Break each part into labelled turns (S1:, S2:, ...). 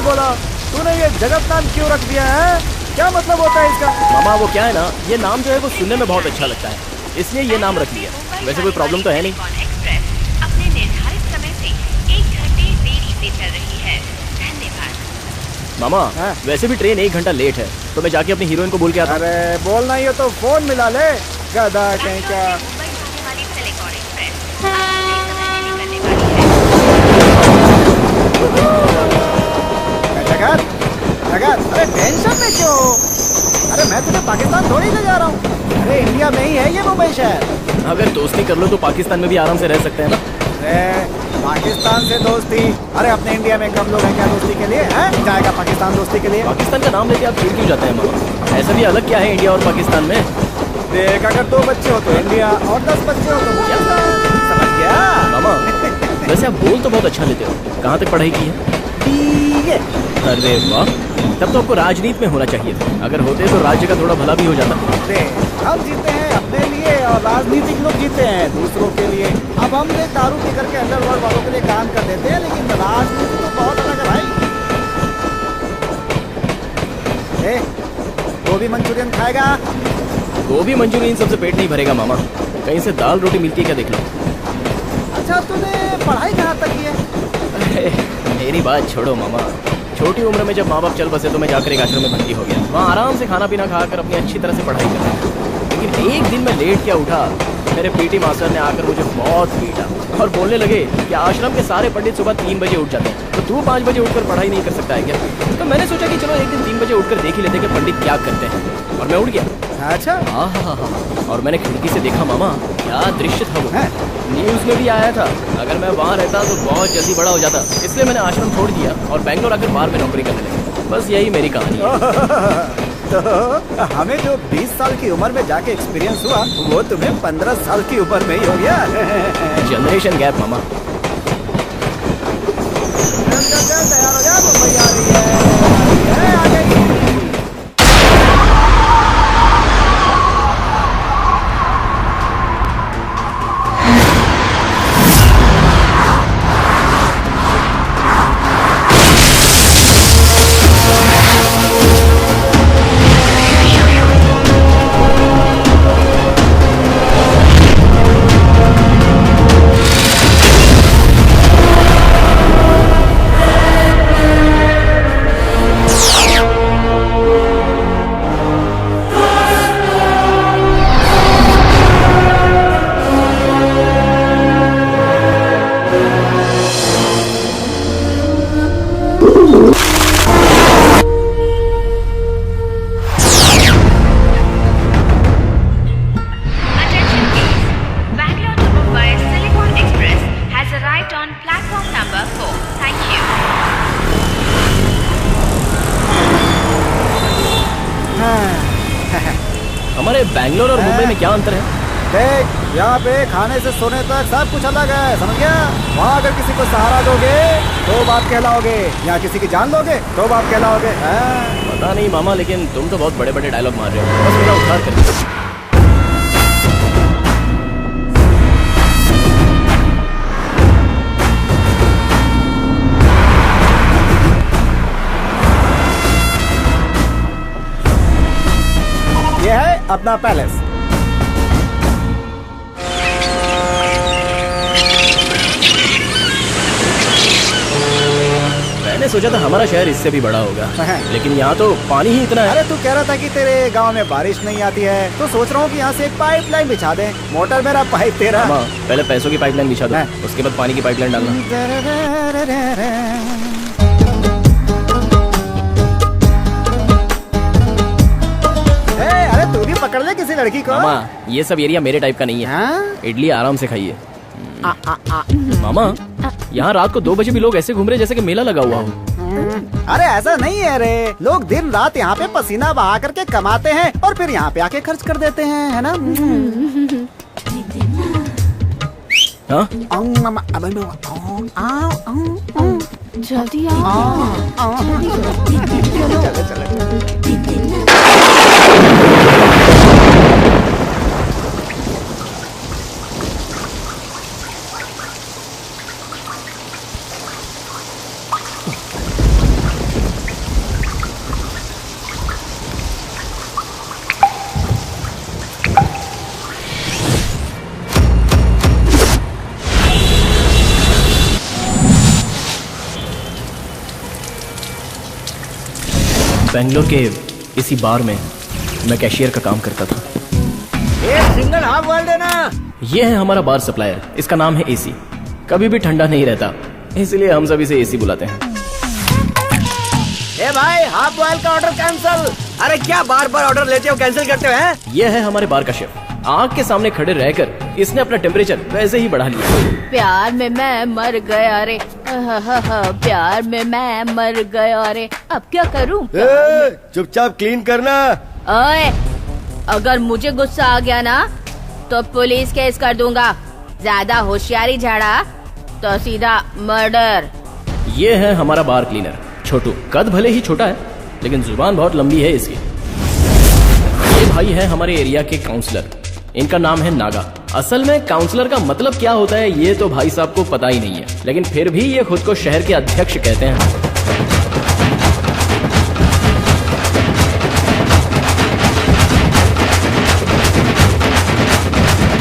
S1: बोला। तूने ये जगत नाम क्यों रख दिया है? क्या मतलब होता है इसका?
S2: मामा वो क्या है ना, ये नाम जो है वो सुनने में बहुत अच्छा लगता है, इसलिए ये नाम रख लिया। वैसे कोई प्रॉब्लम तो है नहीं।
S3: एक्सप्रेस अपने निर्धारित समय से 1 घंटे देरी से चल रही है। धन्यवाद।
S2: मामा वैसे भी ट्रेन 1 घंटा लेट है, तो मैं जाके अपनी हीरोइन को बोल के आता हूँ।
S1: अरे बोलना ही हो तो फोन मिला ले, गधा कहीं का।
S3: मुंबई जाने वाली सिलिकॉन एक्सप्रेस अपने समय से निकलने वाली है।
S1: जगत, जगत, अरे टेंशन में क्यों? अरे मैं तुझे पाकिस्तान थोड़ी ले जा रहा हूँ। अरे इंडिया में ही है ये मुंबई शहर।
S2: अगर दोस्ती कर लो तो पाकिस्तान में भी आराम से रह सकते हैं ना।
S1: अरे पाकिस्तान से दोस्ती? अरे अपने इंडिया में कम लोग हैं क्या दोस्ती के लिए? हैं? जाएगा पाकिस्तान दोस्ती के लिए?
S2: पाकिस्तान का नाम लेके आप चिढ़ क्यों जाते हैं मामा? ऐसा भी अलग क्या है इंडिया और पाकिस्तान में?
S1: देख, अगर 2 बच्चे हो तो इंडिया और 10 बच्चे हो तो पाकिस्तान। समझ गया?
S2: मामा वैसे आप बोल तो बहुत अच्छा लेते हो, कहाँ तक पढ़ाई की है?
S1: ये
S2: अरे वाह, तब तो आपको राजनीति में होना चाहिए था। अगर होते तो राज्य का थोड़ा भला भी हो जाता।
S1: हम जीते हैं अपने लिए और राजनीतिक लोग जीते हैं दूसरों के लिए। अब हम देख दारू पी करके अंडरवर्ल्ड वालों के लिए काम कर देते हैं, लेकिन राजनीति तो बहुत अलग है भाई। गोभी मंचूरियन खाएगा?
S2: गोभी मंचूरियन सबसे पेट नहीं भरेगा मामा, कहीं से दाल रोटी मिलती है क्या देख लो।
S1: अच्छा तूने पढ़ाई कहाँ तक की है?
S2: अरे मेरी बात छोड़ो मामा, छोटी उम्र में जब माँ बाप चल बसे तो मैं जाकर एक आश्रम में भर्ती हो गया। वहाँ आराम से खाना पीना खाकर अपनी अच्छी तरह से पढ़ाई कर रहा। लेकिन एक दिन मैं लेट क्या उठा, मेरे पीटी मास्टर ने आकर मुझे बहुत पीटा और बोलने लगे कि आश्रम के सारे पंडित सुबह 3 बजे उठ जाते हैं, तो तू 5 बजे उठकर पढ़ाई नहीं कर सकता है क्या? तो मैंने सोचा कि चलो एक दिन 3 बजे उठकर देख ही लेते कि पंडित क्या करते हैं, और मैं उठ गया।
S1: अच्छा
S2: हाँ, और मैंने खिड़की से देखा मामा, क्या दृश्य था वो। न्यूज़ में भी आया था। अगर मैं वहाँ रहता तो बहुत जल्दी बड़ा हो जाता, इसलिए मैंने आश्रम छोड़ दिया और बैंगलोर आकर बाहर में नौकरी करने लगा। बस यही मेरी कहानी है।
S1: तो हमें जो 20 साल की उम्र में जाके एक्सपीरियंस हुआ, वो तुम्हें 15 साल की उम्र में ही हो गया।
S2: जनरेशन गैप मामा।
S1: तैयार हो जा, मुंबई आ रही है, आ गई।
S2: हमारे बैंगलोर और मुंबई में क्या अंतर है?
S1: देख, यहाँ पे खाने से सोने तक सब कुछ अलग है, समझ गया? वहाँ अगर किसी को सहारा दोगे तो बाप कहलाओगे, यहाँ किसी की जान लोगे तो बाप कहलाओगे।
S2: पता नहीं मामा, लेकिन तुम तो बहुत बड़े बड़े डायलॉग मार रहे हो। बस मेरा उद्धार कर।
S1: ये है अपना पैलेस।
S2: मैंने सोचा था हमारा शहर इससे भी बड़ा होगा, लेकिन यहाँ तो पानी ही इतना है।
S1: अरे तू कह रहा था कि तेरे गांव में बारिश नहीं आती है, तो सोच रहा हूँ कि यहाँ से एक पाइपलाइन बिछा दें। मोटर मेरा, पाइप तेरा।
S2: पहले पैसों की पाइपलाइन बिछा दो, उसके बाद पानी की पाइपलाइन डालना।
S1: तू भी पकड़ ले किसी लड़की को।
S2: मामा ये सब एरिया मेरे टाइप का नहीं है। इडली आराम से खाइए। मामा यहाँ रात को 2 बजे भी लोग ऐसे घूम रहे जैसे कि मेला लगा हुआ हो।
S1: अरे ऐसा नहीं है रे, लोग दिन रात यहाँ पे पसीना बहा करके कमाते हैं और फिर यहाँ पे आके खर्च कर देते हैं, है ना?
S4: जल्दी आओ,
S2: बेंगलोर के इसी बार में मैं कैशियर का काम करता था।
S1: एक सिंगल हाफ वर्ल्ड है ना।
S2: ये है हमारा बार सप्लायर, इसका नाम है एसी। कभी भी ठंडा नहीं रहता, इसलिए हम सब इसे एसी बुलाते हैं।
S1: ए भाई, हाफ बॉयल का ऑर्डर कैंसिल। अरे क्या बार बार ऑर्डर लेते हो, कैंसिल करते हो हैं?
S2: ये है हमारे बार का शेफ। आग के सामने खड़े रहकर इसने अपना टेम्परेचर वैसे ही बढ़ा लिया।
S4: प्यार में मैं मर गया रे, प्यार में मैं मर गया रे, अब क्या करूं?
S5: चुपचाप क्लीन करना।
S4: ओए, अगर मुझे गुस्सा आ गया ना तो पुलिस केस कर दूंगा। ज्यादा होशियारी झाड़ा तो सीधा मर्डर।
S2: ये है हमारा बार क्लीनर छोटू। कद भले ही छोटा है लेकिन जुबान बहुत लंबी है इसकी। ये भाई है हमारे एरिया के काउंसलर, इनका नाम है नागा। असल में काउंसलर का मतलब क्या होता है ये तो भाई साहब को पता ही नहीं है, लेकिन फिर भी ये खुद को शहर के अध्यक्ष कहते हैं।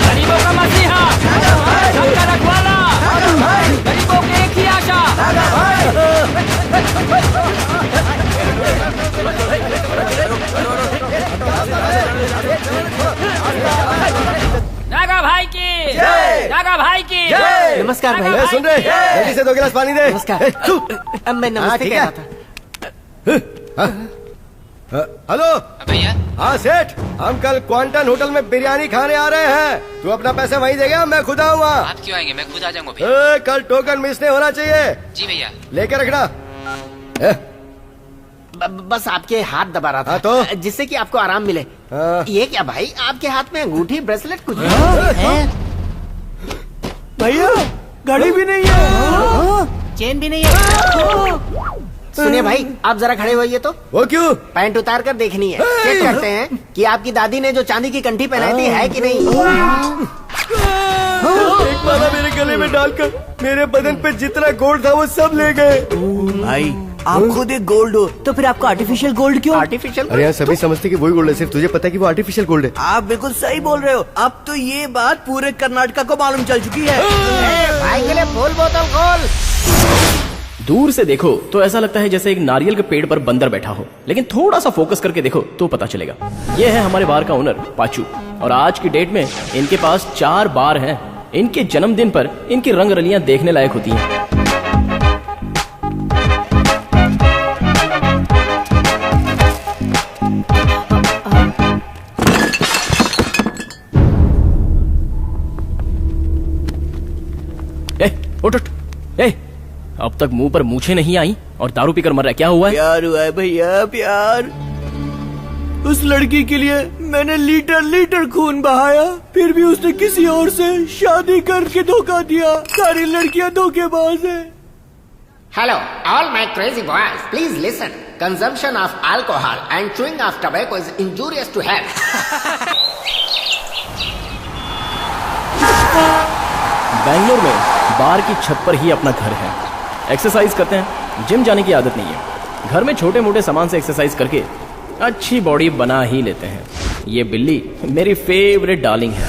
S6: गरीबों का मसीहा, सबका रखवाला, गरीबों की एक ही आशा। नागा भाई की, नागा भाई की।
S5: नमस्कार भाई। सुन रहे, जल्दी से 2 गिलास पानी दे।
S6: नमस्कार।
S5: अब मैं नमस्ते कह रहा था। हेलो
S6: भैया,
S5: हाँ सेठ, हम कल क्वांटन होटल में बिरयानी खाने आ रहे हैं। तू अपना पैसा वहीं देगा, मैं खुद आऊंगा।
S6: आप क्यों आएंगे, मैं खुद आ जाऊंगा भैया।
S5: कल टोकन मिस नहीं होना चाहिए।
S6: जी भैया।
S5: लेके रखना।
S7: बस आपके हाथ दबा रहा था।
S5: हाँ तो?
S7: जिससे कि आपको आराम मिले।
S5: हाँ।
S7: ये क्या भाई, आपके हाथ में अंगूठी ब्रेसलेट कुछ
S5: है?
S1: भैया, घड़ी भी नहीं है,
S7: चेन भी नहीं है। सुनिए भाई, आप जरा खड़े होइए तो।
S5: वो क्यों?
S7: पैंट उतार कर देखनी है। चेक करते हैं कि आपकी दादी ने जो चांदी की कंठी पहनाई थी है कि नहीं।
S5: एक माला मेरे गले में डालकर मेरे बदन पे जितना गोल्ड था वो सब ले गए।
S1: भाई आप खुद एक गोल्ड हो तो फिर आपको आर्टिफिशियल गोल्ड क्यों?
S7: आर्टिफिशियल?
S5: अरे यार, सभी समझते कि वही गोल्ड है, सिर्फ तुझे पता है कि वो आर्टिफिशियल गोल्ड है।
S1: आप बिल्कुल सही बोल रहे हो। अब तो ये बात पूरे कर्नाटका को मालूम चल चुकी है।
S7: भाई के लिए फुल बोतल खोल।
S2: दूर से देखो तो ऐसा लगता है जैसे एक नारियल के पेड़ पर बंदर बैठा हो, लेकिन थोड़ा सा फोकस करके देखो तो पता चलेगा। ये है हमारे बार का ओनर पाचू, और आज की डेट में इनके पास 4 बार हैं। इनके जन्मदिन पर इनकी रंग रलियां देखने लायक होती हैं। उठ उठ, अब तक मुंह पर मूछें नहीं आई और दारू पीकर मर रहा है। क्या हुआ है?
S1: प्यार हुआ है भैया, प्यार। उस लड़की के लिए मैंने लीटर लीटर खून बहाया, फिर भी उसने किसी और से शादी करके धोखा दिया। सारी लड़कियां धोखेबाज हैं।
S7: Hello, all my crazy boys, please listen. Consumption of alcohol and chewing of tobacco is injurious to health.
S2: Bangalore में बार की छत पर ही अपना घर है। एक्सरसाइज करते हैं, जिम जाने की आदत नहीं है। घर में छोटे मोटे सामान से एक्सरसाइज करके अच्छी बॉडी बना ही लेते हैं। ये बिल्ली मेरी फेवरेट डार्लिंग है।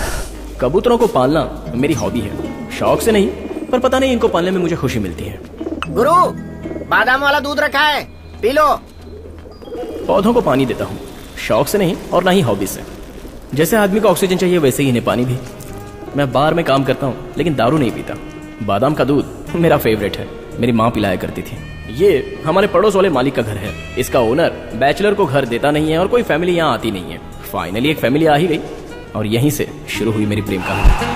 S2: कबूतरों को पालना मेरी हॉबी है, शौक से नहीं, पर पता नहीं इनको पालने में मुझे खुशी मिलती है।
S7: गुरु, बादाम वाला दूध रखा है, पी लो।
S2: पौधों को पानी देता हूँ, शौक से नहीं और ना ही हॉबी से। जैसे आदमी को ऑक्सीजन चाहिए वैसे ही इन्हें पानी भी। मैं बार में काम करता हूँ लेकिन दारू नहीं पीता। बादाम का दूध मेरा फेवरेट है, मेरी माँ पिलाया करती थी। ये हमारे पड़ोस वाले मालिक का घर है। इसका ओनर बैचलर को घर देता नहीं है और कोई फैमिली यहाँ आती नहीं है। फाइनली एक फैमिली आ ही गई और यहीं से शुरू हुई मेरी प्रेम कहानी।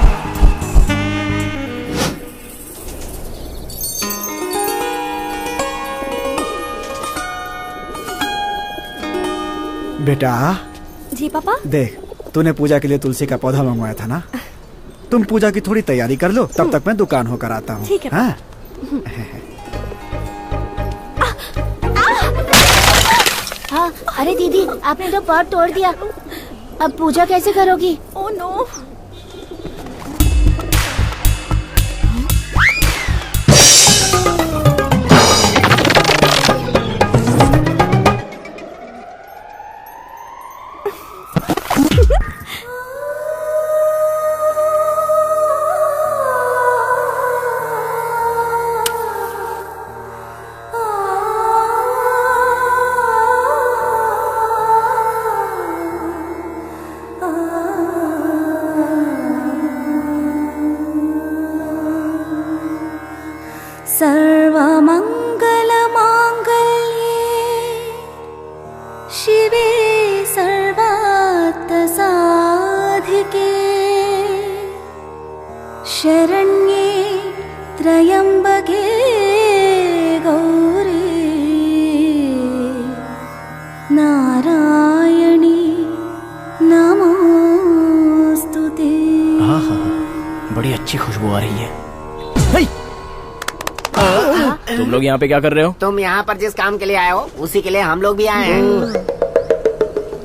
S1: बेटा,
S4: जी पापा।
S1: देख, तूने पूजा के लिए तुलसी का पौधा मंगवाया था ना। तुम पूजा की थोड़ी तैयारी कर लो, तब तक मैं दुकान होकर आता हूँ।
S4: ठीक है।
S1: हाँ?
S4: हाँ, अरे दीदी, आपने तो पैर तोड़ दिया। अब पूजा कैसे करोगी? Oh no.
S8: शरण्ये त्र्यंबके गौरी नारायणी नमोस्तुते।
S2: हाँ हाँ, बड़ी अच्छी खुशबू आ रही है। तुम लोग यहाँ पे क्या कर रहे हो?
S7: तुम यहाँ पर जिस काम के लिए आए हो उसी के लिए हम लोग भी आए हैं।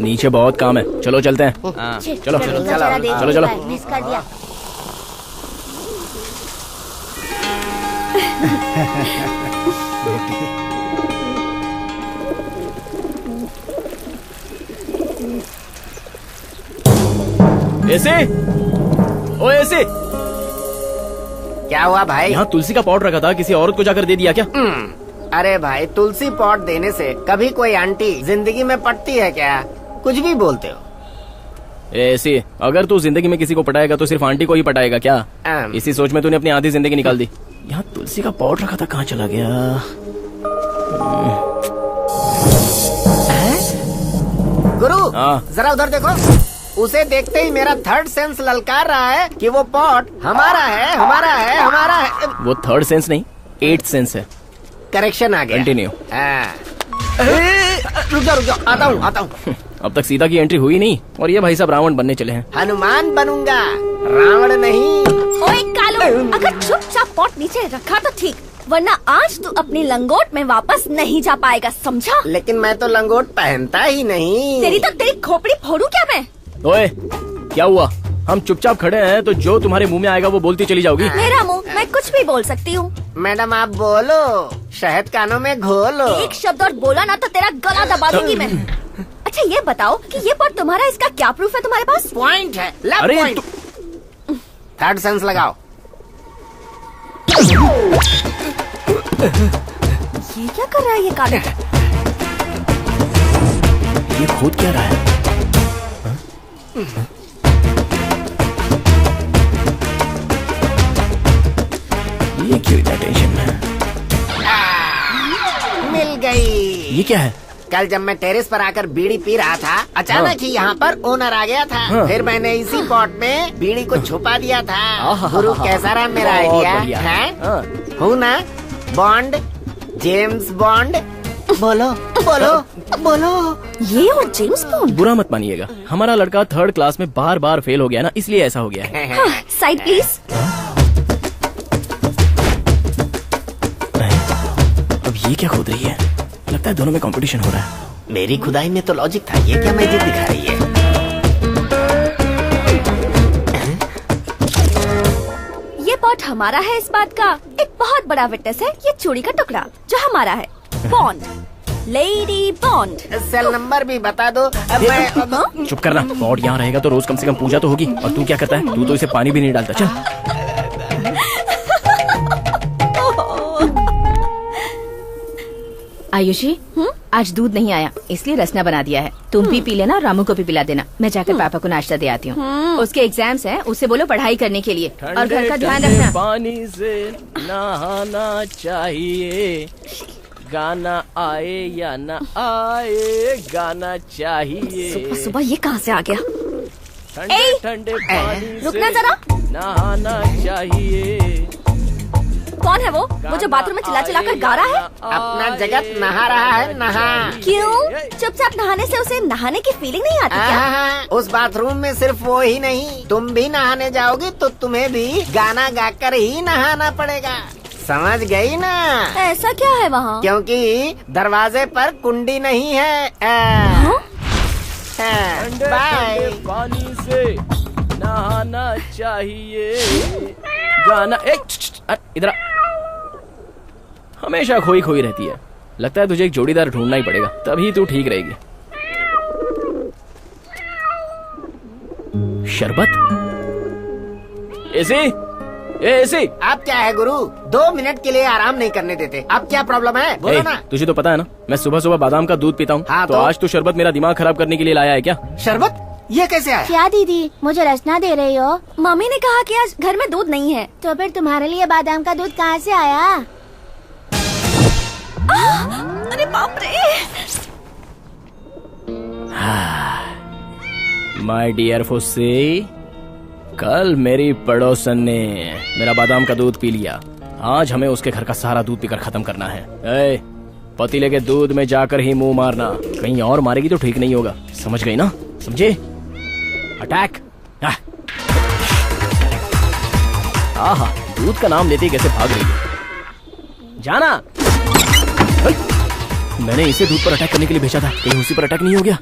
S2: नीचे बहुत काम है, चलो चलते हैं। चलो चलो चलो चलो।
S4: मिस कर दिया।
S2: ऐसे ओ ऐसे
S7: क्या हुआ भाई?
S2: यहाँ तुलसी का पॉट रखा था, किसी औरत को जाकर दे दिया क्या?
S7: अरे भाई, तुलसी पॉट देने से कभी कोई आंटी जिंदगी में पटती है क्या? कुछ भी बोलते हो।
S2: ऐसे अगर तू जिंदगी में किसी को पटाएगा तो सिर्फ आंटी को ही पटाएगा क्या? इसी सोच में तूने अपनी आधी जिंदगी निकाल दी। यहाँ तुलसी का पॉट रखा था, कहाँ चला गया?
S7: गुरु
S2: हाँ।
S7: जरा उधर देखो। उसे देखते ही मेरा थर्ड सेंस ललकार रहा है कि वो पॉट हमारा है, हमारा है, हमारा है।
S2: वो थर्ड सेंस नहीं, 8th सेंस है।
S7: करेक्शन आ गया।
S2: कंटिन्यू।
S7: रुक जाओ, आता हूँ।
S2: अब तक सीता की एंट्री हुई नहीं और ये भाई साहब रावण बनने चले हैं।
S7: हनुमान बनूंगा, रावण नहीं।
S8: ओए कालू, अगर चुपचाप पॉट नीचे रखा तो ठीक, वरना आज तू अपनी लंगोट में वापस नहीं जा पाएगा, समझा?
S7: लेकिन मैं तो लंगोट पहनता ही नहीं।
S8: तेरी खोपड़ी फोड़ू क्या मैं?
S2: ओए क्या हुआ? हम चुपचाप खड़े हैं तो जो तुम्हारे मुंह में आएगा वो बोलती चली जाओगी।
S8: मेरा मुंह, मैं कुछ भी बोल सकती हूँ।
S7: मैडम आप बोलो, शहद कानों में घोलो।
S8: एक शब्द और बोला ना तो तेरा गला दबा दूंगी मैं। अच्छा ये बताओ कि ये पॉट तुम्हारा, इसका क्या प्रूफ है तुम्हारे पास?
S7: पॉइंट है, लेफ्ट
S2: अरे
S7: पॉइंट। थर्ड सेंस लगाओ।
S8: ये क्या कर रहा है ये कालू?
S2: ये खोद क्या रहा है? ये क्यों इतना टेंशन में?
S7: मिल गई।
S2: ये क्या है?
S7: कल जब मैं टेरेस पर आकर बीड़ी पी रहा था, अचानक ही यहाँ पर ओनर आ गया था।
S2: हाँ।
S7: फिर मैंने इसी पॉट में बीड़ी को छुपा दिया था।
S2: आहा,
S7: गुरु कैसा रहा मेरा
S2: बहुत
S7: आइडिया?
S2: बढ़िया।
S7: है
S2: हाँ।
S7: हूँ ना? Bond, James bond. बोलो बोलो बोलो।
S8: ये और जेम्स बॉन्ड?
S2: बुरा मत मानिएगा, हमारा लड़का 3rd क्लास में बार बार फेल हो गया ना, इसलिए ऐसा हो गया है।
S8: Side please.
S2: अब ये क्या खोद रही है? लगता है दोनों में कंपटीशन हो रहा है।
S7: मेरी खुदाई में तो लॉजिक था, ये क्या मैजिक दिखा रही है?
S8: ये पॉट हमारा है, इस बात का एक बहुत बड़ा विटनेस है ये चूड़ी का टुकड़ा जो हमारा है। Bond, lady bond.
S7: Cell number भी बता दो। अब मैं
S2: चुप करना, पॉट यहाँ रहेगा तो रोज कम से कम पूजा तो होगी। और तू क्या करता है? तू तो इसे पानी भी नहीं डालता। चल।
S4: आयुषी, आज दूध नहीं आया इसलिए रसना बना दिया है। तुम भी पी लेना और रामू को भी पिला देना। मैं जाकर पापा को नाश्ता दे आती हूँ। उसके एग्जाम्स हैं, उससे बोलो पढ़ाई करने के लिए और घर का ध्यान रखना।
S2: पानी से नहाना चाहिए, गाना आए या ना आए, गाना चाहिए।
S8: सुबह सुबह ये कहाँ से आ गया?
S2: ठंडे ठंडे पानी
S8: रुकना
S2: से
S8: जरा।
S2: नहाना चाहिए।
S8: कौन है वो जो बाथरूम में चिल्ला चिल्ला कर गा रहा है?
S7: अपना जगत नहा रहा है, नहा।
S8: क्यों? चुपचाप नहाने से उसे नहाने की फीलिंग नहीं आती क्या?
S7: उस बाथरूम में सिर्फ वो ही नहीं, तुम भी नहाने जाओगी तो तुम्हें भी गाना गाकर ही नहाना पड़ेगा। समझ गई ना?
S8: ऐसा क्या है वहाँ?
S7: क्योंकि दरवाजे पर कुंडी नहीं है।
S2: ठंडे
S7: बाय।
S2: ठंडे पानी से नहाना चाहिए, गाना। इधर हमेशा खोई खोई रहती है। लगता है तुझे एक जोड़ीदार ढूंढना ही पड़ेगा, तभी तू ठीक रहेगी। शरबत? ऐसे
S7: अब क्या है गुरु? 2 मिनट के लिए आराम नहीं करने देते। अब क्या प्रॉब्लम है? बोलो ना।
S2: तुझे तो पता है ना, मैं सुबह सुबह बादाम का दूध पीता हूँ।
S7: हाँ,
S2: तो आज तू शरबत मेरा दिमाग खराब करने के लिए लाया है क्या?
S7: शरबत? ये कैसे आया?
S8: क्या दीदी, मुझे रसना दे रही हो? मम्मी ने कहा कि आज घर में दूध नहीं है। तो फिर तुम्हारे लिए बादाम का दूध कहाँ से आया? अरे बाप रे!
S2: माय डियर फुस्सी, कल मेरी पड़ोसन ने मेरा बादाम का दूध पी लिया, आज हमें उसके घर का सारा दूध पीकर खत्म करना है। ए, पतीले के दूध में जाकर ही मुंह मारना, कहीं और मारेगी तो ठीक नहीं होगा, समझ गई ना? समझे? अटैक। आहा, दूध का नाम लेते ही कैसे भाग रही है। जाना। मैंने इसे दूध पर अटैक करने के लिए भेजा था, कहीं उसी पर अटैक नहीं हो गया?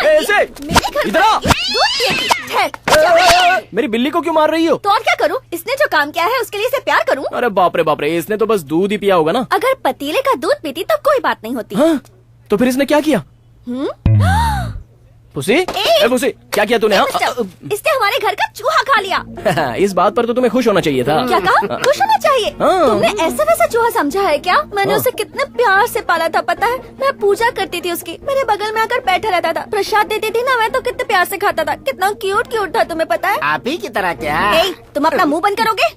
S2: ऐसे इधर आ। मेरी बिल्ली को क्यों मार रही हो?
S8: तो और क्या करूं? इसने जो काम किया है उसके लिए इसे प्यार करूं?
S2: अरे बाप रे, इसने तो बस दूध ही पिया होगा ना।
S8: अगर पतीले का दूध पीती तो कोई बात नहीं होती।
S2: हाँ? तो फिर इसने क्या किया? पुसी, पुसी, क्या किया तूने?
S8: इसने हमारे घर का चूहा खा लिया।
S2: इस बात पर तो तुम्हें खुश होना चाहिए था।
S8: क्या कहा? खुश होना चाहिए? तुमने ऐसा वैसा चूहा समझा है क्या? मैंने उसे कितने प्यार से पाला था, पता है? मैं पूजा करती थी उसकी, मेरे बगल में आकर बैठा रहता था, प्रसाद देती थी ना, मैं तो कितने प्यार से खाता था, कितना क्यूट था, तुम्हें पता है?
S7: आप ही की तरह क्या?
S8: तुम अपना मुँह बंद करोगे?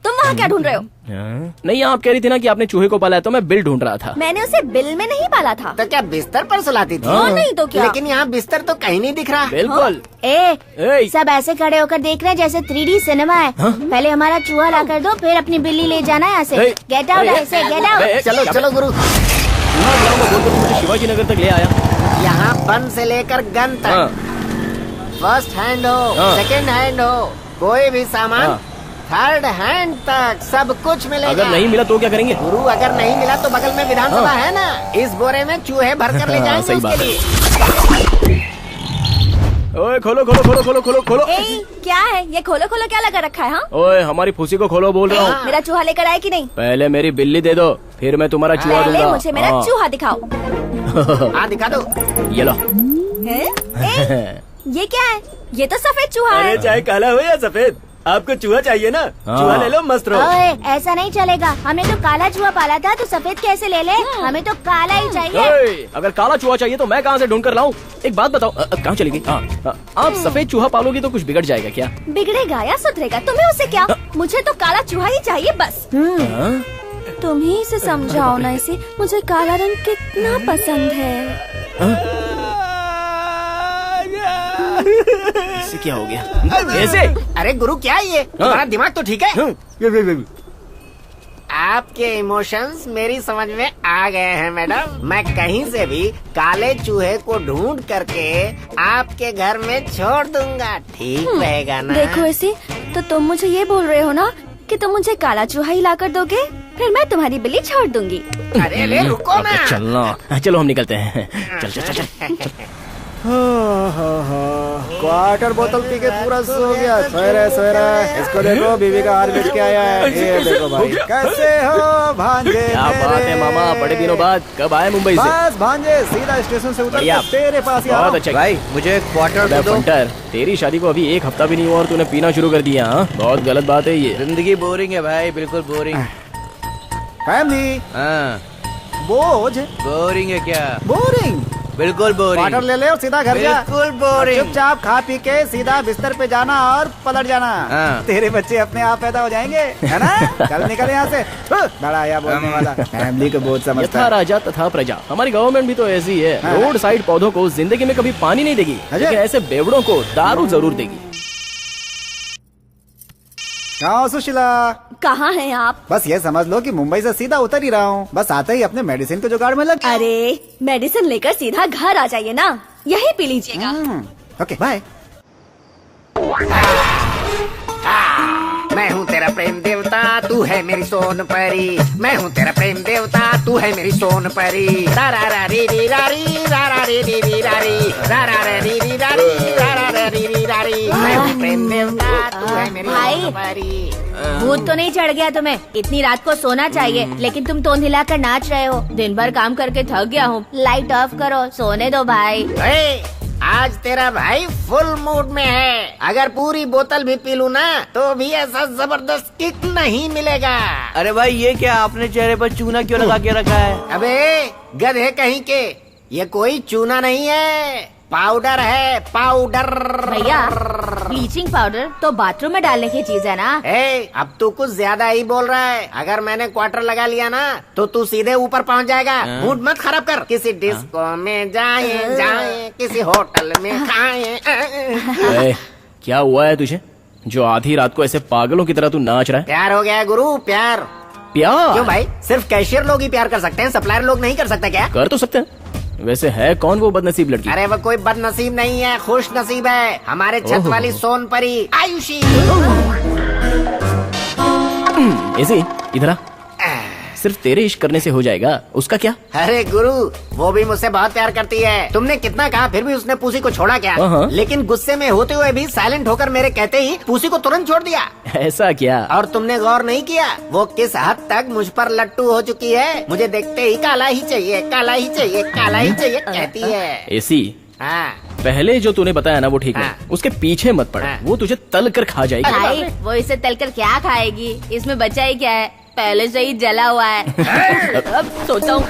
S8: तुम वहाँ क्या ढूंढ रहे हो?
S2: नहीं, आप कह रही थी ना कि आपने चूहे को पाला है, तो मैं बिल ढूंढ रहा था।
S8: मैंने उसे बिल में नहीं पाला था।
S7: तो क्या बिस्तर पर सुलाती थी?
S8: नहीं तो क्या?
S7: लेकिन यहाँ बिस्तर तो कहीं नहीं दिख रहा।
S2: बिल्कुल।
S4: सब ऐसे खड़े होकर देख रहे हैं जैसे 3D सिनेमा है। पहले हमारा चूहा ला कर दो, फिर अपनी बिल्ली ले जाना यहाँ से। गेट आउट ऐसे, गेट आउट।
S7: चलो चलो गुरु।
S2: मुझे शिवाजी नगर तक ले आया।
S7: यहाँ पन से लेकर गन तक, फर्स्ट हैंड हो, सेकंड हैंड हो, कोई भी सामान, थर्ड हैंड तक सब कुछ मिलेगा।
S2: अगर नहीं मिला तो क्या करेंगे?
S7: गुरु, अगर नहीं मिला तो बगल में विधानसभा है ना, इस बोरे में चूहे भर कर ले जाएंगे उसके लिए।
S2: ओए खोलो खोलो खोलो खोलो खोलो खोलो।
S8: क्या है ये? खोलो खोलो क्या लगा रखा है? हाँ,
S2: ओए हमारी फूसी को खोलो बोल रहा हूँ।
S8: मेरा चूहा लेकर आए कि नहीं?
S2: पहले मेरी बिल्ली दे दो, फिर मैं तुम्हारा चूहा दूंगा।
S8: पहले मुझे मेरा चूहा दिखाओ।
S7: हाँ दिखा दो।
S2: ये लो।
S8: ये क्या है? ये तो सफेद चूहा है।
S1: चाहे काला हो या सफेद, आपको चूहा चाहिए ना? चूहा ले लो, मस्त रहो।
S4: ऐसा नहीं चलेगा, हमने तो काला चूहा पाला था, तो सफेद कैसे ले ले? हमें तो काला ही चाहिए।
S2: अगर काला चूहा चाहिए तो मैं कहाँ से ढूंढ कर लाऊं? एक बात बताओ, कहाँ चली गई? आप सफेद चूहा पालोगी तो कुछ बिगड़ जाएगा क्या?
S8: बिगड़ेगा या सुधरेगा? तुम्हें उससे क्या? मुझे तो काला चूहा ही चाहिए बस। तुम ही इसे समझाओ ना, इसे मुझे काला रंग कितना पसंद है।
S2: इससे क्या हो गया? ऐसे?
S7: अरे गुरु क्या है ये? तुम्हारा दिमाग तो ठीक है? आपके इमोशंस मेरी समझ में आ गए हैं मैडम। मैं कहीं से भी काले चूहे को ढूंढ करके आपके घर में छोड़ दूंगा, ठीक रहेगा ना?
S8: देखो ऐसे तो तुम मुझे ये बोल रहे हो ना कि तुम मुझे काला चूहा ही ला कर दोगे, फिर मैं तुम्हारी बिल्ली छोड़ दूंगी।
S7: अरे रुको ना।
S2: चलना, चलो हम निकलते हैं। चल चल चल चल।
S5: क्वार्टर बोतल पी के पूरा सो गया। सोएरा इसको देखो, बीवी का हार बेच के आया है। ये देखो भाई, कैसे हो भांजे?
S2: क्या बात है मामा, बड़े दिनों बाद कब आए मुंबई से?
S5: बस भांजे, सीधा स्टेशन से उतर के तेरे पास ही
S2: बहुत अच्छा
S5: भाई। मुझे क्वार्टर दे दो।
S2: तेरी शादी को अभी 1 हफ्ता भी नहीं हुआ और तूने पीना शुरू कर दिया। बहुत गलत बात है ये।
S1: जिंदगी बोरिंग है भाई, बिल्कुल बोरिंग।
S5: फैमिली बोझ
S1: बोरिंग है क्या?
S5: बोरिंग,
S1: बिल्कुल बोरिंग।
S5: क्वार्टर ले ले और सीधा घर जा।
S1: बिल्कुल बोरिंग।
S5: चुपचाप खा पी के सीधा बिस्तर पे जाना और पलट जाना। तेरे बच्चे अपने आप पैदा हो जाएंगे, है ना? चल निकल यहाँ से। बड़ा आया बोलने वाला, फैमिली को बहुत समझता है।
S2: यथा राजा तथा प्रजा। हमारी गवर्नमेंट भी तो ऐसी है। रोड साइड पौधों को जिंदगी में कभी पानी नहीं देगी, लेकिन ऐसे बेवड़ों को दारू जरूर देगी।
S5: कहाँ सुशीला?
S8: कहाँ हैं आप?
S5: बस ये समझ लो कि मुंबई से सीधा उतर ही रहा हूँ। बस आते ही अपने मेडिसिन के जुगाड़ में लग।
S8: अरे मेडिसिन लेकर सीधा घर आ जाइए ना, यही पी लीजिएगा।
S5: Okay bye.
S7: मैं हूँ तेरा प्रेम देवता, तू है मेरी सोन परी। मैं हूँ तेरा प्रेम देवता, तू है मेरी सोन परी। रा रा रा री री रा री, रा रा री री री रा री, रा रा रा री री रा री, रा रा रा री री रा री। मैं हूँ प्रेम देवता, तू है मेरी सोन परी।
S4: भूत तो नहीं चढ़ गया तुम्हें? इतनी रात को सोना चाहिए, लेकिन तुम तोंद हिलाकर नाच रहे हो। दिन भर काम करके थक गया हूँ, लाइट ऑफ करो, सोने दो भाई।
S7: आज तेरा भाई फुल मूड में है। अगर पूरी बोतल भी पी लूं ना तो भी ऐसा जबरदस्त किक नहीं मिलेगा।
S1: अरे भाई ये क्या, आपने चेहरे पर चूना क्यों लगा के रखा है?
S7: अबे गधे कहीं के, ये कोई चूना नहीं है, पाउडर है, पाउडर।
S4: भैया ब्लीचिंग पाउडर तो बाथरूम में डालने की चीज है ना?
S7: अब तू कुछ ज्यादा ही बोल रहा है। अगर मैंने क्वार्टर लगा लिया ना तो तू सीधे ऊपर पहुंच जाएगा। मूड मत खराब कर। किसी डिस्को में जाए, किसी होटल में खाए।
S2: क्या हुआ है तुझे जो आधी रात को ऐसे पागलों की तरह तू नाच रहा है?
S7: प्यार हो गया है गुरु, प्यार।
S2: प्यार?
S7: क्यों भाई, सिर्फ कैशियर लोग ही प्यार कर सकते हैं, सप्लायर लोग नहीं कर सकते क्या?
S2: कर तो सकते हैं। वैसे है कौन वो बदनसीब लड़की?
S7: अरे वो कोई बदनसीब नहीं है, खुश नसीब है। हमारे छत वाली सोन परी आयुषी।
S2: ऐसे इधर आ। सिर्फ तेरे इश्क करने से हो जाएगा, उसका क्या?
S7: अरे गुरु, वो भी मुझसे बहुत प्यार करती है। तुमने कितना कहा फिर भी उसने पूसी को छोड़ा क्या? लेकिन गुस्से में होते हुए भी साइलेंट होकर मेरे कहते ही पूसी को तुरंत छोड़ दिया।
S2: ऐसा क्या?
S7: और तुमने गौर नहीं किया वो किस हद तक मुझ पर लट्टू हो चुकी है? मुझे देखते ही काला ही चाहिए, काला ही चाहिए, काला ही चाहिए कहती है।
S2: ऐसी
S7: हाँ।
S2: पहले जो तूने बताया ना वो ठीक है,
S7: हाँ।
S2: उसके पीछे मत पड़, वो तुझे तल कर खा जाएगी।
S4: भाई वो इसे तल कर क्या खाएगी? इसमें बचा ही क्या है, पहले से ही जला हुआ है। अब सोचता हूँ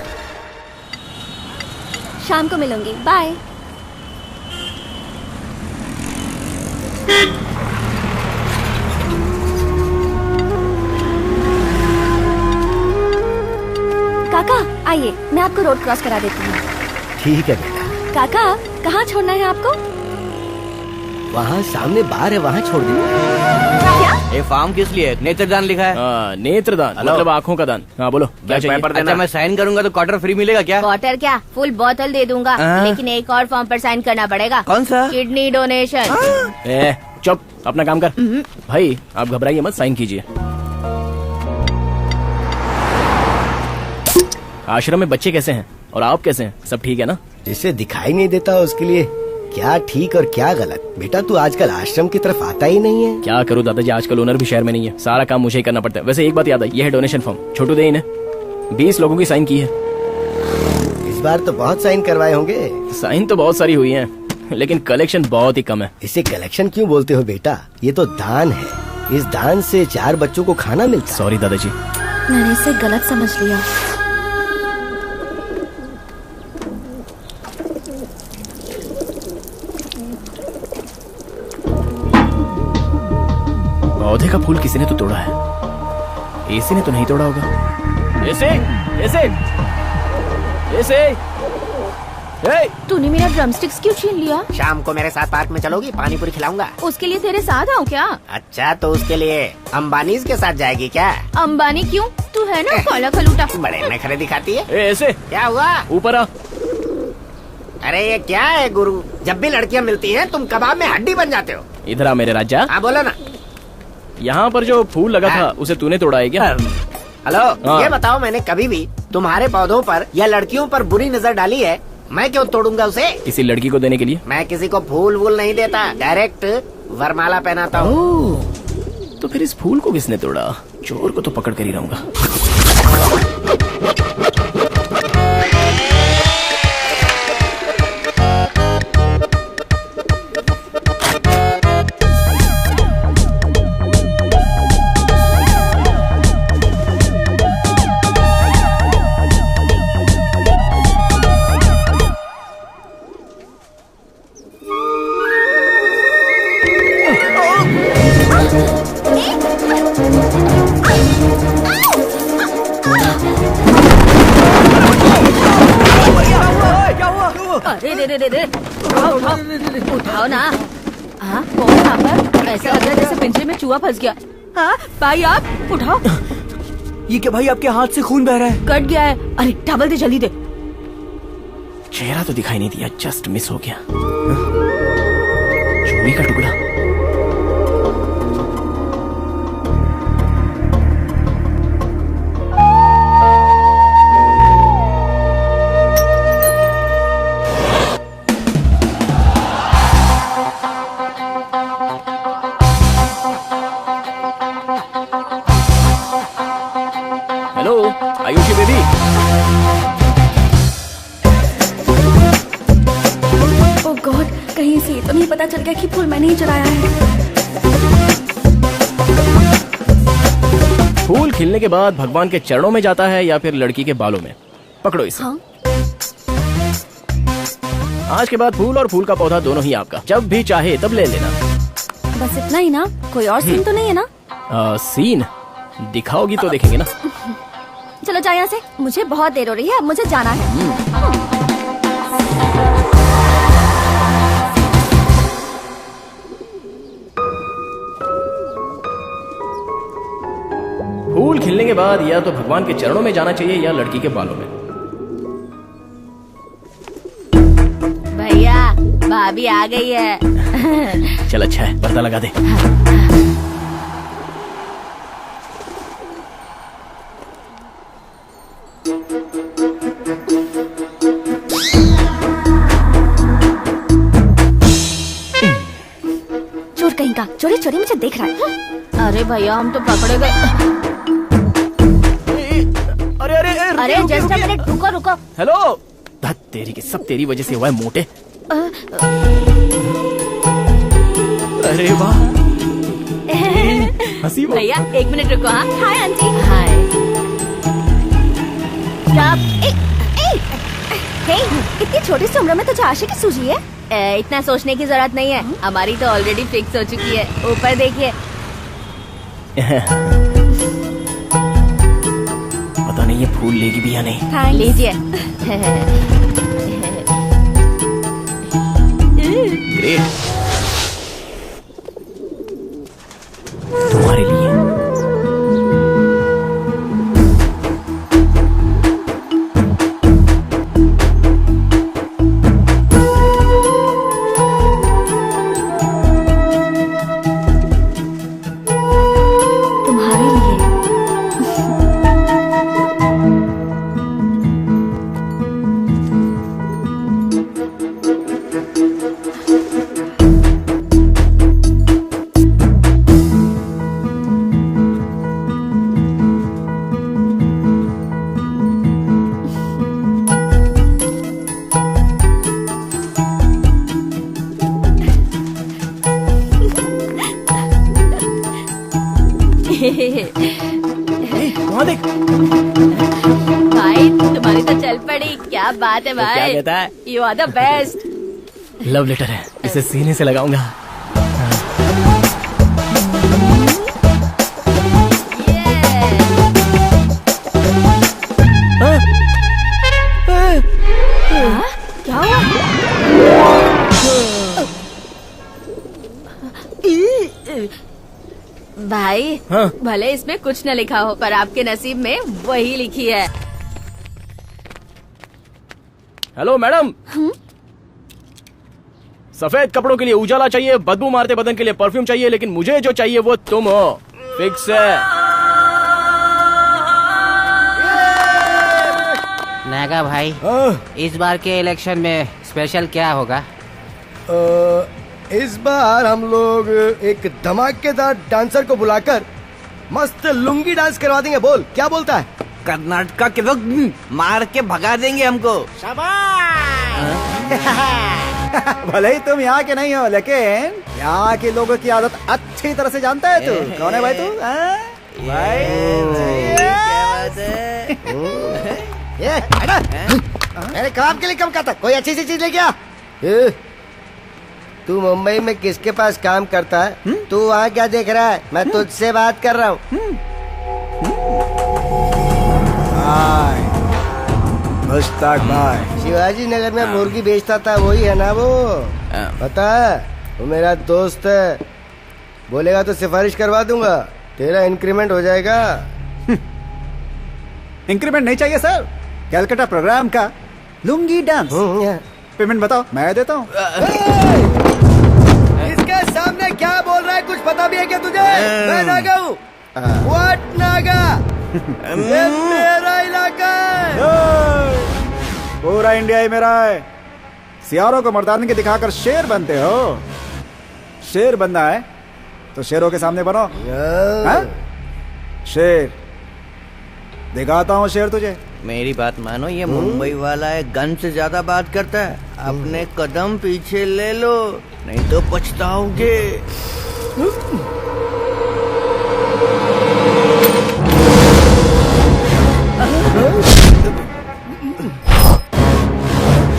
S8: शाम को मिलूंगी, बाय। काका आइए, मैं आपको रोड क्रॉस करा देती हूँ।
S9: ठीक है बेटा।
S8: काका कहाँ छोड़ना है आपको?
S9: वहाँ सामने बार है, वहाँ छोड़ दीजिए।
S8: क्या?
S5: ये फॉर्म किस लिए? नेत्रदान लिखा है।
S2: नेत्रदान मतलब आँखों का दान। हाँ बोलो क्या चाहिए?
S5: अच्छा मैं साइन करूंगा तो क्वार्टर फ्री मिलेगा क्या?
S4: क्वार्टर क्या, फुल बोतल दे दूंगा, लेकिन एक और फॉर्म पर साइन करना पड़ेगा।
S5: कौन सा?
S4: Kidney donation.
S2: चुप, अपना काम कर। भाई आप घबराइए मत, साइन कीजिए। आश्रम में बच्चे कैसे हैं और आप कैसे हैं? सब ठीक है ना?
S9: जिसे दिखाई नहीं देता उसके लिए क्या ठीक और क्या गलत। बेटा तू आजकल आश्रम की तरफ आता ही नहीं है।
S2: क्या करूँ दादाजी, आजकल ओनर भी शहर में नहीं है, सारा काम मुझे ही करना पड़ता है। वैसे एक बात याद आई, ये है डोनेशन फॉर्म, छोटू दे इन्हें। 20 लोगों की साइन की है।
S9: इस बार तो बहुत साइन करवाए होंगे।
S2: साइन तो बहुत सारी हुई है, लेकिन कलेक्शन बहुत ही कम है।
S9: इसे कलेक्शन क्यों बोलते हो बेटा? ये तो दान है। इस दान से 4 बच्चों को खाना मिलता है।
S2: सॉरी दादाजी,
S8: मैंने इसे गलत समझ लिया।
S2: पौधे का फूल किसी ने तो तोड़ा है, एसी ने तो नहीं तोड़ा होगा। एसी, एसी, एसी,
S4: तूने मेरा ड्रमस्टिक्स क्यों छीन लिया?
S7: शाम को मेरे साथ पार्क में चलोगी? पानी पूरी खिलाऊंगा।
S4: उसके लिए तेरे साथ आऊँ क्या?
S7: अच्छा तो उसके लिए अंबानीज के साथ जाएगी क्या?
S4: अंबानी क्यों? तू है ना काला खलूटा।
S7: बड़े नखरे दिखाती है।
S2: ऐसे
S7: क्या हुआ?
S2: ऊपर आ।
S7: अरे ये क्या है गुरु, जब भी लड़कियाँ मिलती हैं तुम कबाब में हड्डी बन जाते हो।
S2: इधर आ मेरे राजा।
S7: हाँ बोलो ना।
S2: यहाँ पर जो फूल लगा था उसे तूने तोड़ा है क्या?
S7: हेलो, ये बताओ मैंने कभी भी तुम्हारे पौधों पर या लड़कियों पर बुरी नजर डाली है? मैं क्यों तोड़ूंगा उसे?
S2: किसी लड़की को देने के लिए?
S7: मैं किसी को फूल वूल नहीं देता, डायरेक्ट वरमाला पहनाता हूँ।
S2: तो फिर इस फूल को किसने तोड़ा? चोर को तो पकड़ कर ही रहूंगा।
S4: अरे रे उठाओ ना। हाँ कौन यहाँ पर? ऐसा लग रहा है जैसे पिंजरे में चूहा फंस गया। हाँ भाई आप उठाओ।
S1: ये क्या भाई, आपके हाथ से खून बह रहा है।
S4: कट गया है। अरे टॉवल दे जल्दी दे।
S2: चेहरा तो दिखाई नहीं दिया, जस्ट मिस हो गया। चूड़ी का टुकड़ा। Hello Ayushi baby.
S8: Oh God, कहीं से तो नहीं पता चल गया कि फूल मैंने ही चुराया है।
S2: फूल खिलने के बाद भगवान के चरणों में जाता है या फिर लड़की के बालों में? पकड़ो इसे।
S8: हाँ?
S2: आज के बाद फूल और फूल का पौधा दोनों ही आपका, जब भी चाहे तब ले लेना।
S8: बस इतना ही ना? कोई और सीन तो नहीं है ना?
S2: सीन दिखाओगी तो देखेंगे ना।
S8: चलो जाओ यहाँ से, मुझे बहुत देर हो रही है, अब मुझे जाना है।
S2: बाद या तो भगवान के चरणों में जाना चाहिए या लड़की के बालों में।
S4: भैया भाभी आ गई है।
S2: चल अच्छा है, पर्दा लगा दे।
S8: चोर कहीं का, चोरी चोरी मुझे देख रहा है।
S4: अरे भैया हम तो पकड़े गए। अरे जस्ट अ मिनट, रुको रुको।
S2: हेलो, तेरी की सब तेरी वजह से हुआ है मोटे। अरे वाह, हंसी।
S4: भैया 1 मिनट रुको। हाँ
S8: हाय आंटी।
S4: हाय।
S8: स्टॉप। हे, इतनी छोटी सी उम्र में तुझे आशिकी सूझी है?
S4: इतना सोचने की जरूरत नहीं है, हमारी तो ऑलरेडी फिक्स हो चुकी है। ऊपर देखिए।
S2: पता नहीं ये फूल लेगी भी या नहीं।
S4: लीजिए।
S2: ग्रेट, तुम्हारे लिए।
S8: तुम्हारे लिए।
S2: वहाँ देख।
S4: भाई तुम्हारी तो चल पड़ी। क्या बात है
S2: क्या
S4: भाई,
S2: कहता है?
S4: You are the best.
S2: Love letter है, इसे सीने से लगाऊंगा।
S4: क्या हुआ? भाई
S2: हाँ?
S4: भले इसमें कुछ न लिखा हो, पर आपके नसीब में वही लिखी है।
S2: हेलो मैडम, सफेद कपड़ों के लिए उजाला चाहिए, बदबू मारते बदन के लिए परफ्यूम चाहिए, लेकिन मुझे जो चाहिए वो तुम हो। फिक्स है।
S7: नागा भाई, इस बार के इलेक्शन में स्पेशल क्या होगा?
S9: इस बार हम लोग एक धमाकेदार डांसर को बुलाकर मस्त लुंगी डांस करवा देंगे। बोल, क्या बोलता है?
S5: कर्नाटका के लोग मार के भगा देंगे हमको। भले ही तुम यहाँ के नहीं हो, लेकिन यहाँ के लोगों की आदत अच्छी तरह से जानता है तू। कौन है भाई तू? भाई
S9: ये मेरे काम के लिए कम करता, कोई अच्छी सी चीज लेके आ। तू मुंबई में किसके पास काम करता है? तू वहाँ क्या देख रहा है? मैं तुझसे बात कर रहा हूँ।
S5: मुश्ताक भाई,
S9: शिवाजी नगर में मुर्गी बेचता था, वही है ना वो? पता है, वो मेरा दोस्त है। बोलेगा तो सिफारिश करवा दूंगा, तेरा इंक्रीमेंट हो जाएगा।
S5: इंक्रीमेंट नहीं चाहिए सर, कैलकाटा प्रोग्राम का लुंगी डांस। पेमेंट बताओ, मैं देता हूँ।
S9: इसके सामने क्या बोल रहा है, कुछ पता भी है क्या तुझे? मैं नागा हूँ। व्हाट नागा? ये मेरा इलाका है।
S5: पूरा इंडिया ही मेरा है। सियारों को मर्दानगी दिखाकर शेर बनते हो। शेर बनना है तो शेरों के सामने बनो। शेर दिखाता हूँ, शेर तुझे।
S10: मेरी बात मानो, ये मुंबई वाला है, गन से ज्यादा बात करता है। अपने कदम पीछे ले लो, नहीं तो पछताओगे।